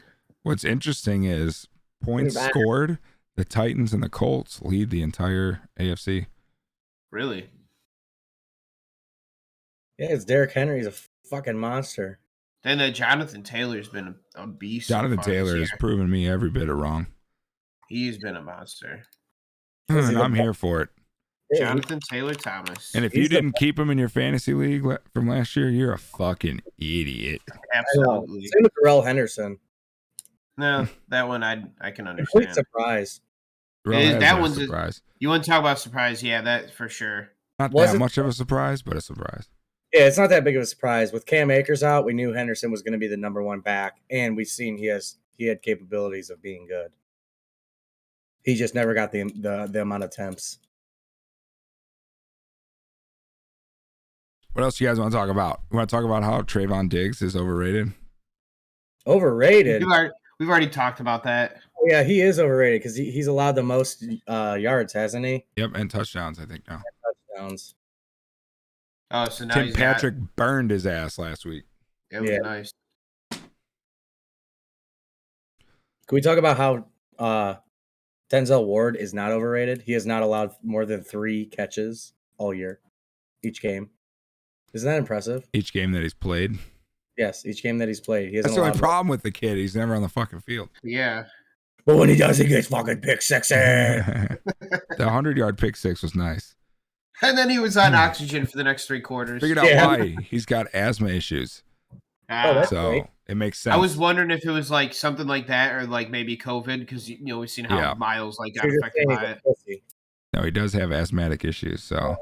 What's interesting is points Back. scored, the Titans and the Colts lead the entire AFC. Really? Yeah, it's Derrick Henry's a fucking monster. Then Jonathan Taylor's been a beast. so Jonathan far this Taylor year. has proven me every bit of wrong. He's been a monster. And I'm here for it. Yeah, Jonathan Taylor Thomas. And if you didn't keep him in your fantasy league from last year, you're a fucking idiot. Absolutely. Same with Darrell Henderson. No, that one I can Complete understand. surprise. That one's a surprise. You want to talk about surprise? Yeah, that for sure. Not Was that it- much of a surprise, but a surprise. Yeah, it's not that big of a surprise. With Cam Akers out, we knew Henderson was going to be the number one back, and we've seen he had capabilities of being good. He just never got the amount of attempts. What else you guys want to talk about? You want to talk about how Trayvon Diggs is overrated? Overrated. We've already talked about that. Yeah, he is overrated because he's allowed the most yards, hasn't he? Yep, and touchdowns, I think, now. Touchdowns. Oh, so now Tim he's Patrick burned his ass last week. It was Yeah. nice. Can we talk about how Denzel Ward is not overrated? He has not allowed more than 3 catches all year, each game. Isn't that impressive? Each game that he's played. Yes, each game that he's played. He hasn't That's the only allowed problem with the kid. He's never on the fucking field. Yeah. But when he does, he gets fucking pick sixes. The 100-yard pick six was nice. And then he was on oxygen for the next 3 quarters. Figured out Yeah. why. He's got asthma issues. Oh, that's So great. it makes sense. I was wondering if it was like something like that or like maybe COVID because we've seen how Yeah. Miles got So you're affected saying by he's it. a pussy. No, he does have asthmatic issues. So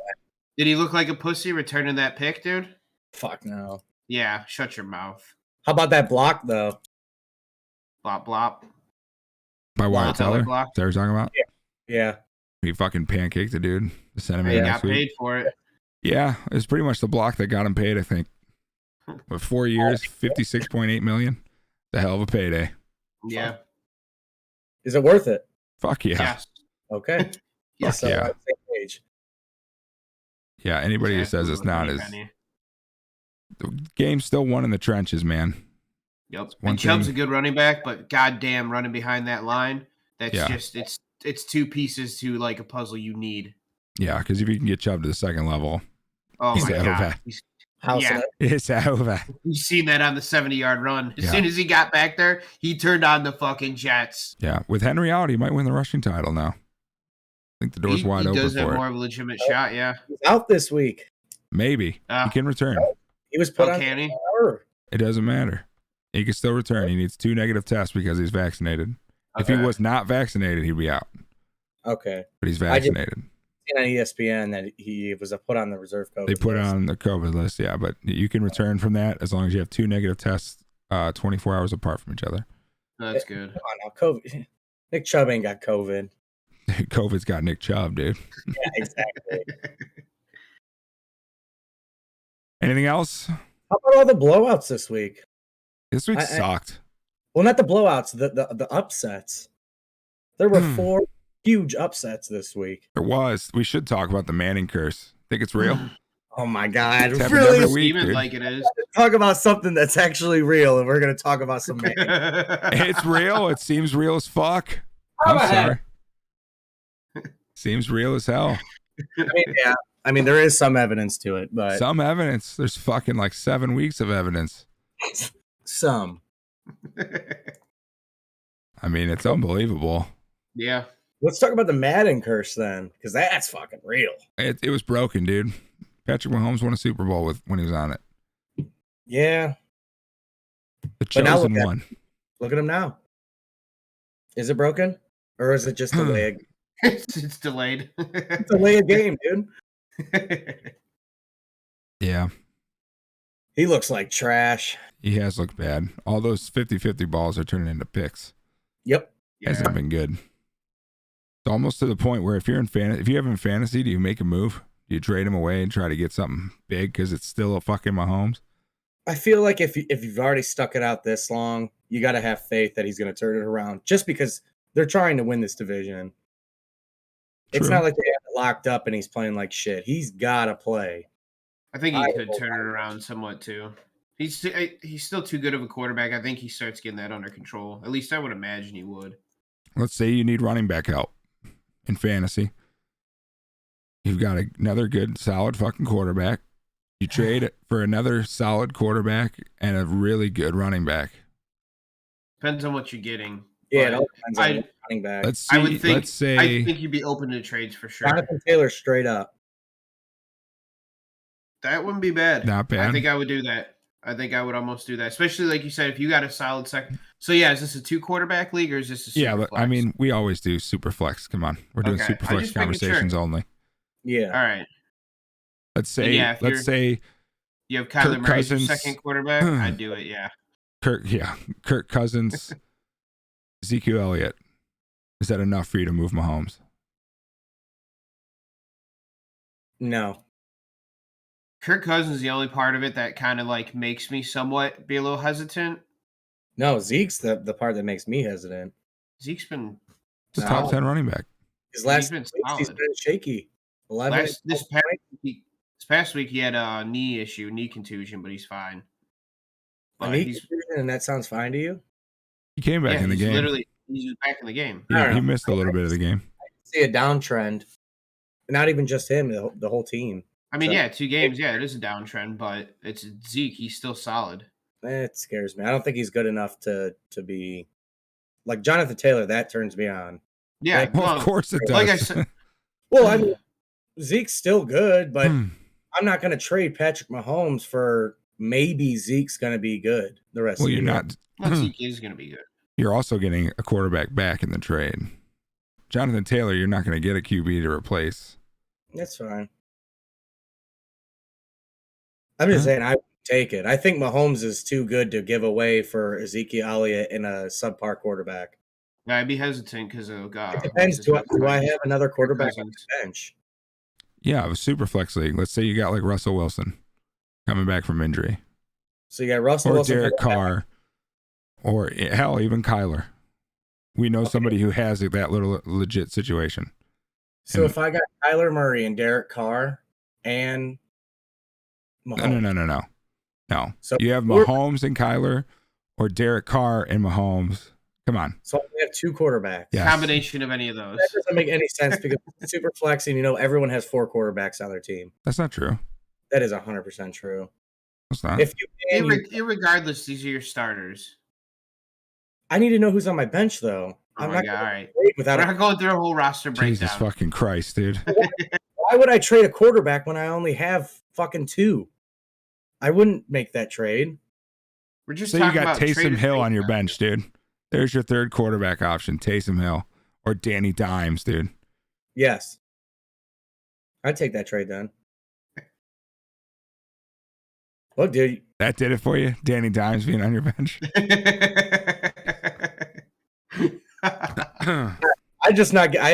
Did he look like a pussy returning that pick, dude? Fuck no. Yeah, shut your mouth. How about that block though? Blop blop. by Wyatt Teller Teller, block. is that what you're talking about? Yeah. He fucking pancaked the dude. To send him He in got next week. paid for it. Yeah, it was pretty much the block that got him paid, I think. With 4 years, $56.8 million. The hell of a payday. Yeah. Is it worth it? Fuck yeah. Yes. Okay. Yes. So, yeah. same page. Yeah, anybody who says it's not is the game's still won in the trenches, man. Yep. One And Chubb's thing- a good running back, but goddamn, running behind that line, that's Yeah. just it's two pieces to like a puzzle you need. Yeah, because if you can get Chubb to the second level, Oh He's my over. god. House Yeah. it. it's over. We've seen that on the 70-yard run. As Yeah. soon as he got back there, he turned on the fucking Jets. Yeah, with Henry out, he might win the rushing title now. I think the door's wide He open does have for more it. of a legitimate shot, yeah. He's out this week. Maybe he can return. He was put on. Can he? It doesn't matter. He can still return. He needs 2 negative tests because he's vaccinated. If he Okay. was not vaccinated, he'd be out. Okay. But he's vaccinated. Seen on ESPN that he was put on the reserve COVID. They put it list. on the COVID list, yeah. But you can return from that as long as you have 2 negative tests 24 hours apart from each other. That's good. Come on now, COVID. Nick Chubb ain't got COVID. COVID's got Nick Chubb, dude. Yeah, exactly. Anything else? How about all the blowouts this week? This week I- sucked. Well, not the blowouts, the upsets. There were Hmm. 4 huge upsets this week. There was. We should talk about the Manning curse. Think it's real? Oh my God! It's happened Really? every week, Even dude. like it is. Talk about something that's actually real, and we're gonna talk about some. It's real. It seems real as fuck. How I'm about sorry. Seems real as hell. Yeah, I mean there is some evidence to it, but Some evidence. There's fucking like 7 weeks of evidence. some. I mean, it's unbelievable. Yeah. Let's talk about the Madden curse then, because that's fucking real. It was broken, dude. Patrick Mahomes won a Super Bowl when he was on it. Yeah, The But now chosen look at- one. look at him now. Is it broken, or is it just a way? It's delayed. It's a way of game, dude. Yeah, He looks like trash. he has looked bad. All those 50-50 balls are turning into picks. Yep. Hasn't been good. It's almost to the point where if you have him in fantasy, do you make a move? Do you trade him away and try to get something big because it's still a fucking Mahomes? I feel like if you've already stuck it out this long, you got to have faith that he's going to turn it around. Just because they're trying to win this division, it's True. not like they have it locked up and he's playing like shit. He's got to play. I think I he could hope turn it not. around somewhat too. He's still too good of a quarterback. I think he starts getting that under control. At least I would imagine he would. Let's say you need running back help in fantasy. You've got another good, solid fucking quarterback. You trade it for another solid quarterback and a really good running back. Depends on what you're getting. Yeah, it But all depends on I- the running back. Let's see. I would think. Let's say I think you'd be open to trades for sure. Jonathan Taylor straight up. That wouldn't be bad. Not bad. I think I would do that. I think I would almost do that, especially like you said, if you got a solid second. So yeah, is this a 2 quarterback league or is this a super yeah, but I flex? mean, we always do super flex. Come on, we're doing Okay, super I'm flex just making sure. conversations only. Yeah. All right. Let's say, yeah, if let's you're- say You have Kyler Kirk Murray as your Cousins. second quarterback. I'd do it. Yeah. Kirk Cousins, Ezekiel Elliott. Is that enough for you to move Mahomes? No. Kirk Cousins is the only part of it that kind of like makes me somewhat be a little hesitant. No, Zeke's the part that makes me hesitant. Zeke's been It's a No. top 10 running back. His last been weeks, he's solid. been shaky. 11 this past week he had a knee contusion, but he's fine. a But knee he's contusion, and that sounds fine to you? He came back yeah, in the he's game. literally he's back in the game. I don't He know. missed a little bit of the game. See a downtrend. Not even just him, the whole team. I mean, So- yeah, 2 games, yeah, it is a downtrend, but it's Zeke. He's still solid. It scares me. I don't think he's good enough to be like Jonathan Taylor. That turns me on. Yeah, Like, Well, well, of course it does. like I said, Well, I mean, Zeke's still good, but Hmm. I'm not going to trade Patrick Mahomes for maybe Zeke's going to be good the rest Well, of the you're year. not. well, Zeke is going to be good. You're also getting a quarterback back in the trade. Jonathan Taylor, you're not going to get a QB to replace. That's fine. I'm just saying I would take it. I think Mahomes is too good to give away for Ezekiel Elliott and a subpar quarterback. Yeah, I'd be hesitant because of It depends. Do I have another quarterback on Cousins. the bench? Yeah, a super flex league. Let's say you got like Russell Wilson coming back from injury, So you got Russell or Wilson, Derek Carr, or hell, even Kyler. We know somebody who has that little legit situation. So if I got Kyler Murray and Derek Carr and Mahomes, No. So you have we're- Mahomes and Kyler, or Derek Carr and Mahomes. Come on. So we have 2 quarterbacks. Yes. Combination of any of those. That doesn't make any sense because it's super flexing. Everyone has 4 quarterbacks on their team. That's not true. That is 100% true. It's not. If you, Irregardless, these are your starters. I need to know who's on my bench, though. Oh I'm my not God, all right. without We're not going through a whole roster Jesus breakdown. fucking Christ, dude. Why would I trade a quarterback when I only have fucking 2? I wouldn't make that trade. We're just So you talking got about Taysom Hill on your breakdown. bench, dude. There's your third quarterback option, Taysom Hill or Danny Dimes, dude. Yes. I'd take that trade then. Look, dude. That did it for you? Danny Dimes being on your bench? I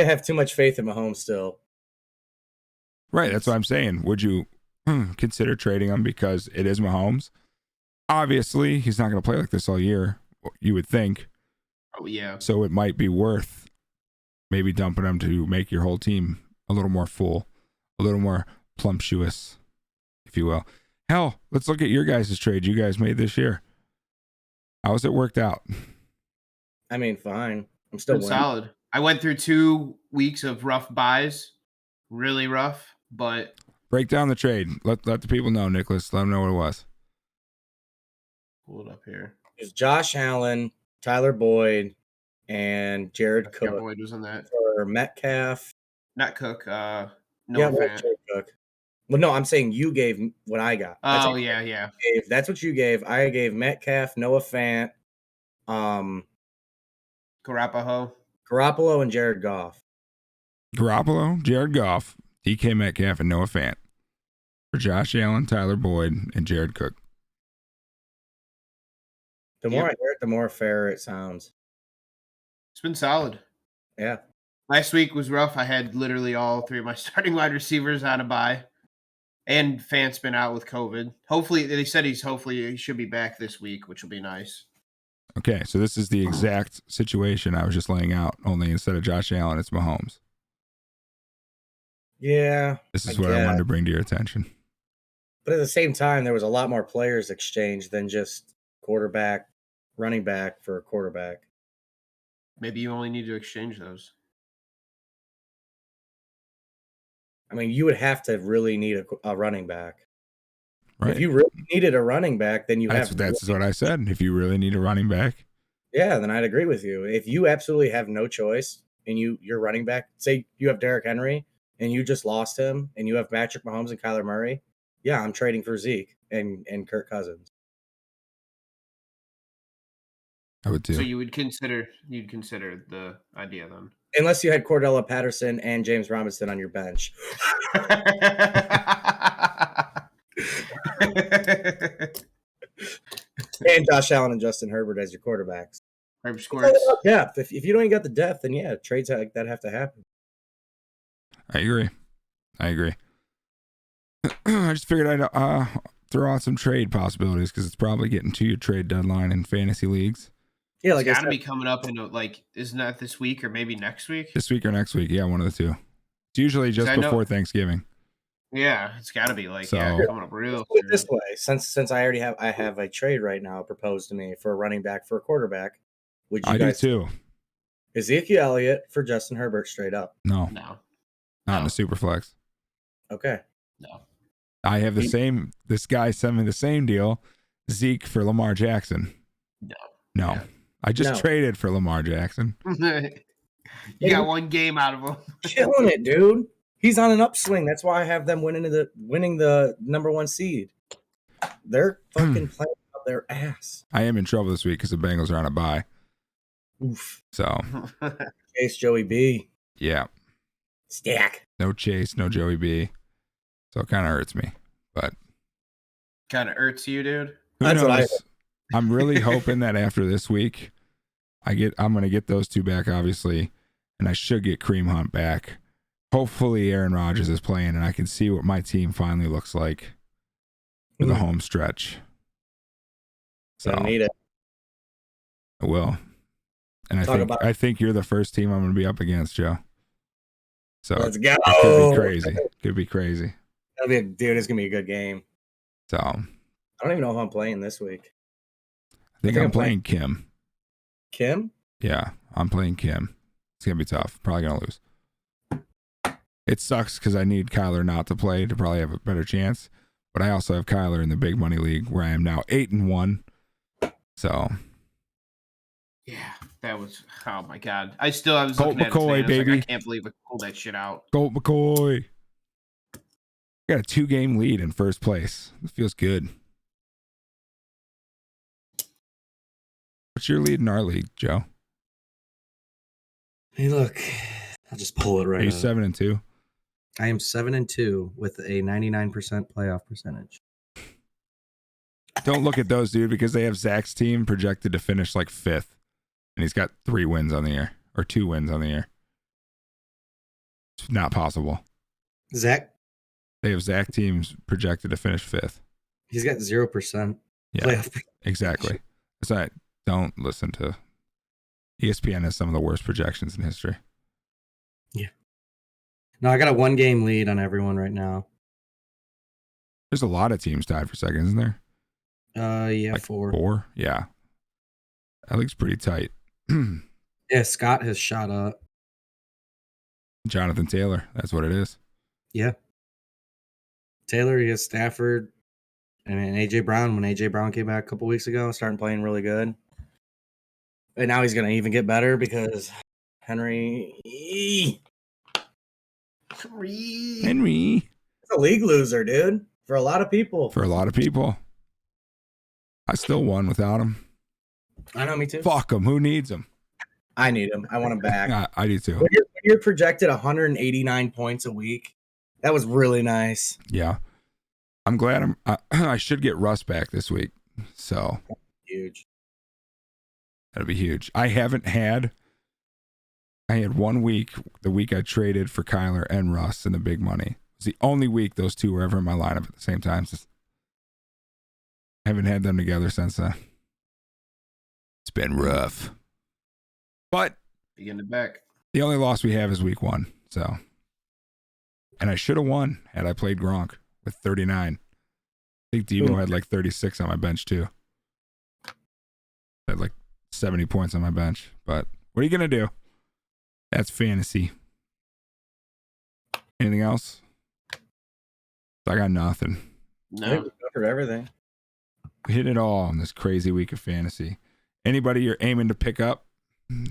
have too much faith in Mahomes still. Right, that's what I'm saying. Would you consider trading him because it is Mahomes? Obviously, he's not going to play like this all year, you would think. Oh, yeah. So it might be worth maybe dumping him to make your whole team a little more full, a little more plumptuous, if you will. Hell, let's look at your guys' trade you guys made this year. How's it worked out? I mean, fine. I'm still winning. Solid. I went through 2 weeks of rough buys. Really rough, but... Break down the trade. Let the people know, Nicholas. Let them know what it was. Pull it up here. It's Josh Allen, Tyler Boyd, and Jared Cook Boyd was in that. for Metcalf. Not Cook. No Yeah, well, Fant. Jared Cook. Well, no, I'm saying you gave what I got. Oh, yeah. That's what you gave. I gave Metcalf, Noah Fant, Garoppolo, and Jared Goff. Garoppolo, Jared Goff, DK Metcalf, and Noah Fant. For Josh Allen, Tyler Boyd, and Jared Cook. The more I hear it, the more fair it sounds. It's been solid. Yeah. Last week was rough. I had literally all 3 of my starting wide receivers on a bye. And Fant's been out with COVID. Hopefully, they said he should be back this week, which will be nice. Okay, so this is the exact situation I was just laying out, only instead of Josh Allen, it's Mahomes. Yeah. This is what I wanted to bring to your attention. But at the same time, there was a lot more players exchanged than just quarterback, running back for a quarterback. Maybe you only need to exchange those. I mean, you would have to really need a running back. Right. If you really needed a running back, then that's what I said. If you really need a running back. Yeah, then I'd agree with you. If you absolutely have no choice and your running back, say you have Derrick Henry and you just lost him and you have Patrick Mahomes and Kyler Murray, yeah, I'm trading for Zeke and Kirk Cousins. I would too. So you'd consider the idea then. Unless you had Cordella Patterson and James Robinson on your bench. And Josh Allen and Justin Herbert as your quarterbacks. Herb Squirts. Depth. If you don't even got the depth, then yeah, trades like that have to happen. I agree. I just figured I'd throw out some trade possibilities because it's probably getting to your trade deadline in fantasy leagues. Yeah, like it's got to be coming up in isn't that this week or maybe next week? This week or next week, yeah, one of the two. It's usually just before Thanksgiving. Yeah, it's got to be coming up real soon. Put it this way, since I already have a trade right now proposed to me for a running back for a quarterback. Would you guys do too? Ezekiel Elliott for Justin Herbert straight up? No, not in the super flex. Okay, no. I have the same. This guy sent me the same deal. Zeke for Lamar Jackson. No. Yeah. I just traded for Lamar Jackson. You got one game out of him. Killing it, dude. He's on an upswing. That's why I have them winning the number 1 seed. They're fucking playing out their ass. I am in trouble this week because the Bengals are on a bye. Oof. So, Chase Joey B. Yeah. Stack. No Chase, no Joey B. So it kind of hurts me, but kind of hurts you, dude. Who knows? I'm really hoping that after this week, I'm going to get those 2 back, obviously, and I should get Kareem Hunt back. Hopefully Aaron Rodgers is playing and I can see what my team finally looks like for the home stretch. So I need it. I will. And I think you're the first team I'm going to be up against, Joe. So let's go. It could be crazy. Dude, it's going to be a good game. So I don't even know if I'm playing this week. I think I'm playing Kim. Kim? Yeah, I'm playing Kim. It's going to be tough. Probably going to lose. It sucks because I need Kyler not to play to probably have a better chance. But I also have Kyler in the big money league where I am now 8-1. So. Yeah, that was, oh my God. I was Colt looking at McCoy, it today. baby. Like, I can't believe I pulled that shit out. Colt McCoy. Got a 2-game lead in first place. It feels good. What's your lead in our league, Joe? Hey, look. I'll just pull it right Are you up. 7-2? I am 7-2 with a 99% playoff percentage. Don't look at those, dude, because they have Zach's team projected to finish like 5th. And he's got 3 wins on the year. Or 2 wins on the year. It's not possible. Zach? They have Zach teams projected to finish 5th. He's got 0% Yeah, playoff. exactly. So don't listen to ESPN has some of the worst projections in history. Yeah. No, I got a 1-game lead on everyone right now. There's a lot of teams tied for second, isn't there? Yeah, Like 4. 4? Yeah. That league's pretty tight. Yeah, Scott has shot up. Jonathan Taylor, that's what it is. Yeah. Taylor, he has Stafford, and then AJ Brown. When AJ Brown came back a couple weeks ago, starting playing really good. And now he's going to even get better because Henry. Henry. It's a league loser, dude. For a lot of people. For a lot of people. I still won without him. I know, me too. Fuck him. Who needs him? I need him. I want him back. I do too. When you're projected 189 points a week, that was really nice. Yeah. I'm glad I should get Russ back this week. So. Huge. That'll be huge. I had 1 week, the week I traded for Kyler and Russ in the big money. It was the only week those two were ever in my lineup at the same time. I haven't had them together since then. It's been rough. But Begin to back. the only loss we have is week 1. So, and I should have won had I played Gronk with 39. I think Debo had like 36 on my bench too. I had like 70 points on my bench. But what are you going to do? That's fantasy. Anything else? I got nothing. No. We covered everything. We hit it all in this crazy week of fantasy. Anybody you're aiming to pick up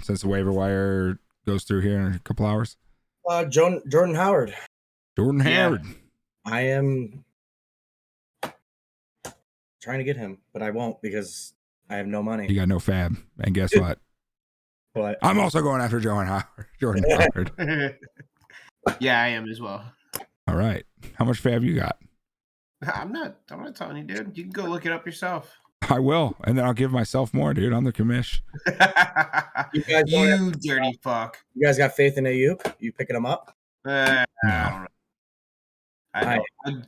since the waiver wire goes through here in a couple hours? Jordan Howard. Jordan Howard. I am trying to get him, but I won't because I have no money. You got no fab. And guess what? But I'm also going after Jordan Howard. Yeah, I am as well. All right. How much fab you got? I'm not telling you, dude. You can go look it up yourself. I will. And then I'll give myself more, dude. I'm the commish. You dirty fuck. You guys got faith in Ayuk? You picking him up? I don't know.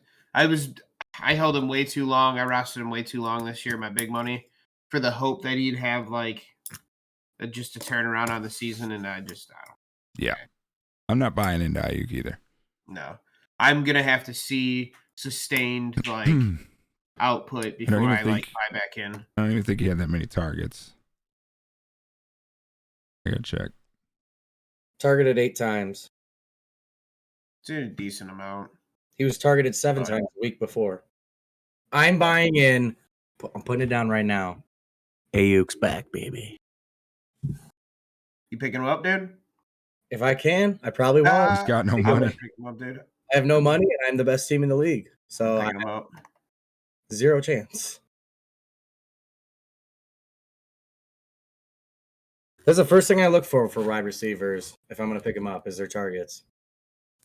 I held him way too long. I rostered him way too long this year, my big money, for the hope that he'd have like just a turnaround on the season, and I don't. Yeah. I'm not buying into Ayuk either. No. I'm gonna have to see sustained like output before I buy back in. I don't even think he had that many targets. I gotta check. Targeted 8 times. It's a decent amount. He was targeted 7 times the week before. I'm buying in. I'm putting it down right now. Ayuk's back, baby. You picking him up, dude? If I can, I probably won't. He's got no I money. would pick him up, dude. I have no money, and I'm the best team in the league. So Picking him up. 0 chance. That's the first thing I look for wide receivers if I'm going to pick them up is their targets.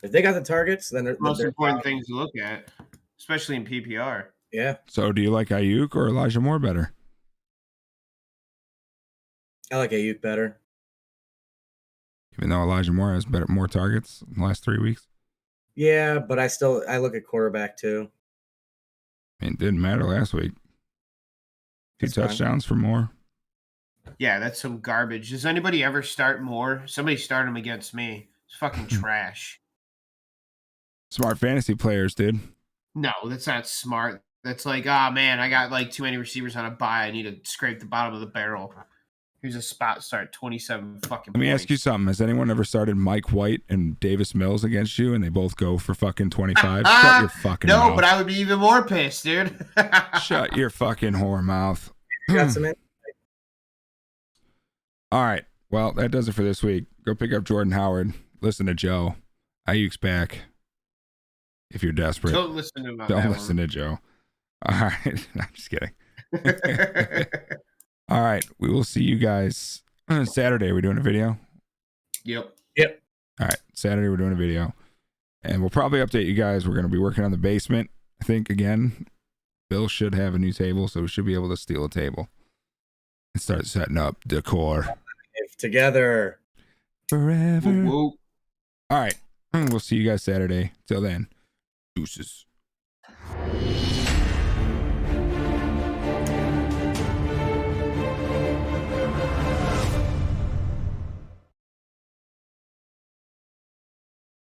If they got the targets, then they're Most important things to look at, especially in PPR. Yeah. So do you like Ayuk or Elijah Moore better? I like Ayuk better. Even though Elijah Moore has more targets in the last 3 weeks? Yeah, but I look at quarterback too. I mean, it didn't matter last week. 2 touchdowns for Moore. Yeah, that's some garbage. Does anybody ever start Moore? Somebody start him against me. It's fucking trash. Smart fantasy players, dude. No, that's not smart. That's like, ah, man, I got like too many receivers on a bye. I need to scrape the bottom of the barrel. Here's a spot start, 27 fucking Let me points. ask you something. Has anyone ever started Mike White and Davis Mills against you, and they both go for fucking 25? Shut your fucking no, mouth. but I would be even more pissed, dude. Shut your fucking whore mouth. Got some in. All right. Well, that does it for this week. Go pick up Jordan Howard. Listen to Joe. Ayuk's back. If you're desperate. Don't listen to him on Don't that listen to Joe. All right. I'm just kidding. All right. We will see you guys Saturday. We're doing a video. Yep. All right. Saturday, we're doing a video. And we'll probably update you guys. We're going to be working on the basement. I think, again, Bill should have a new table, so we should be able to steal a table and start setting up decor. Together. Forever. Woo, woo. All right. We'll see you guys Saturday. Till then, deuces.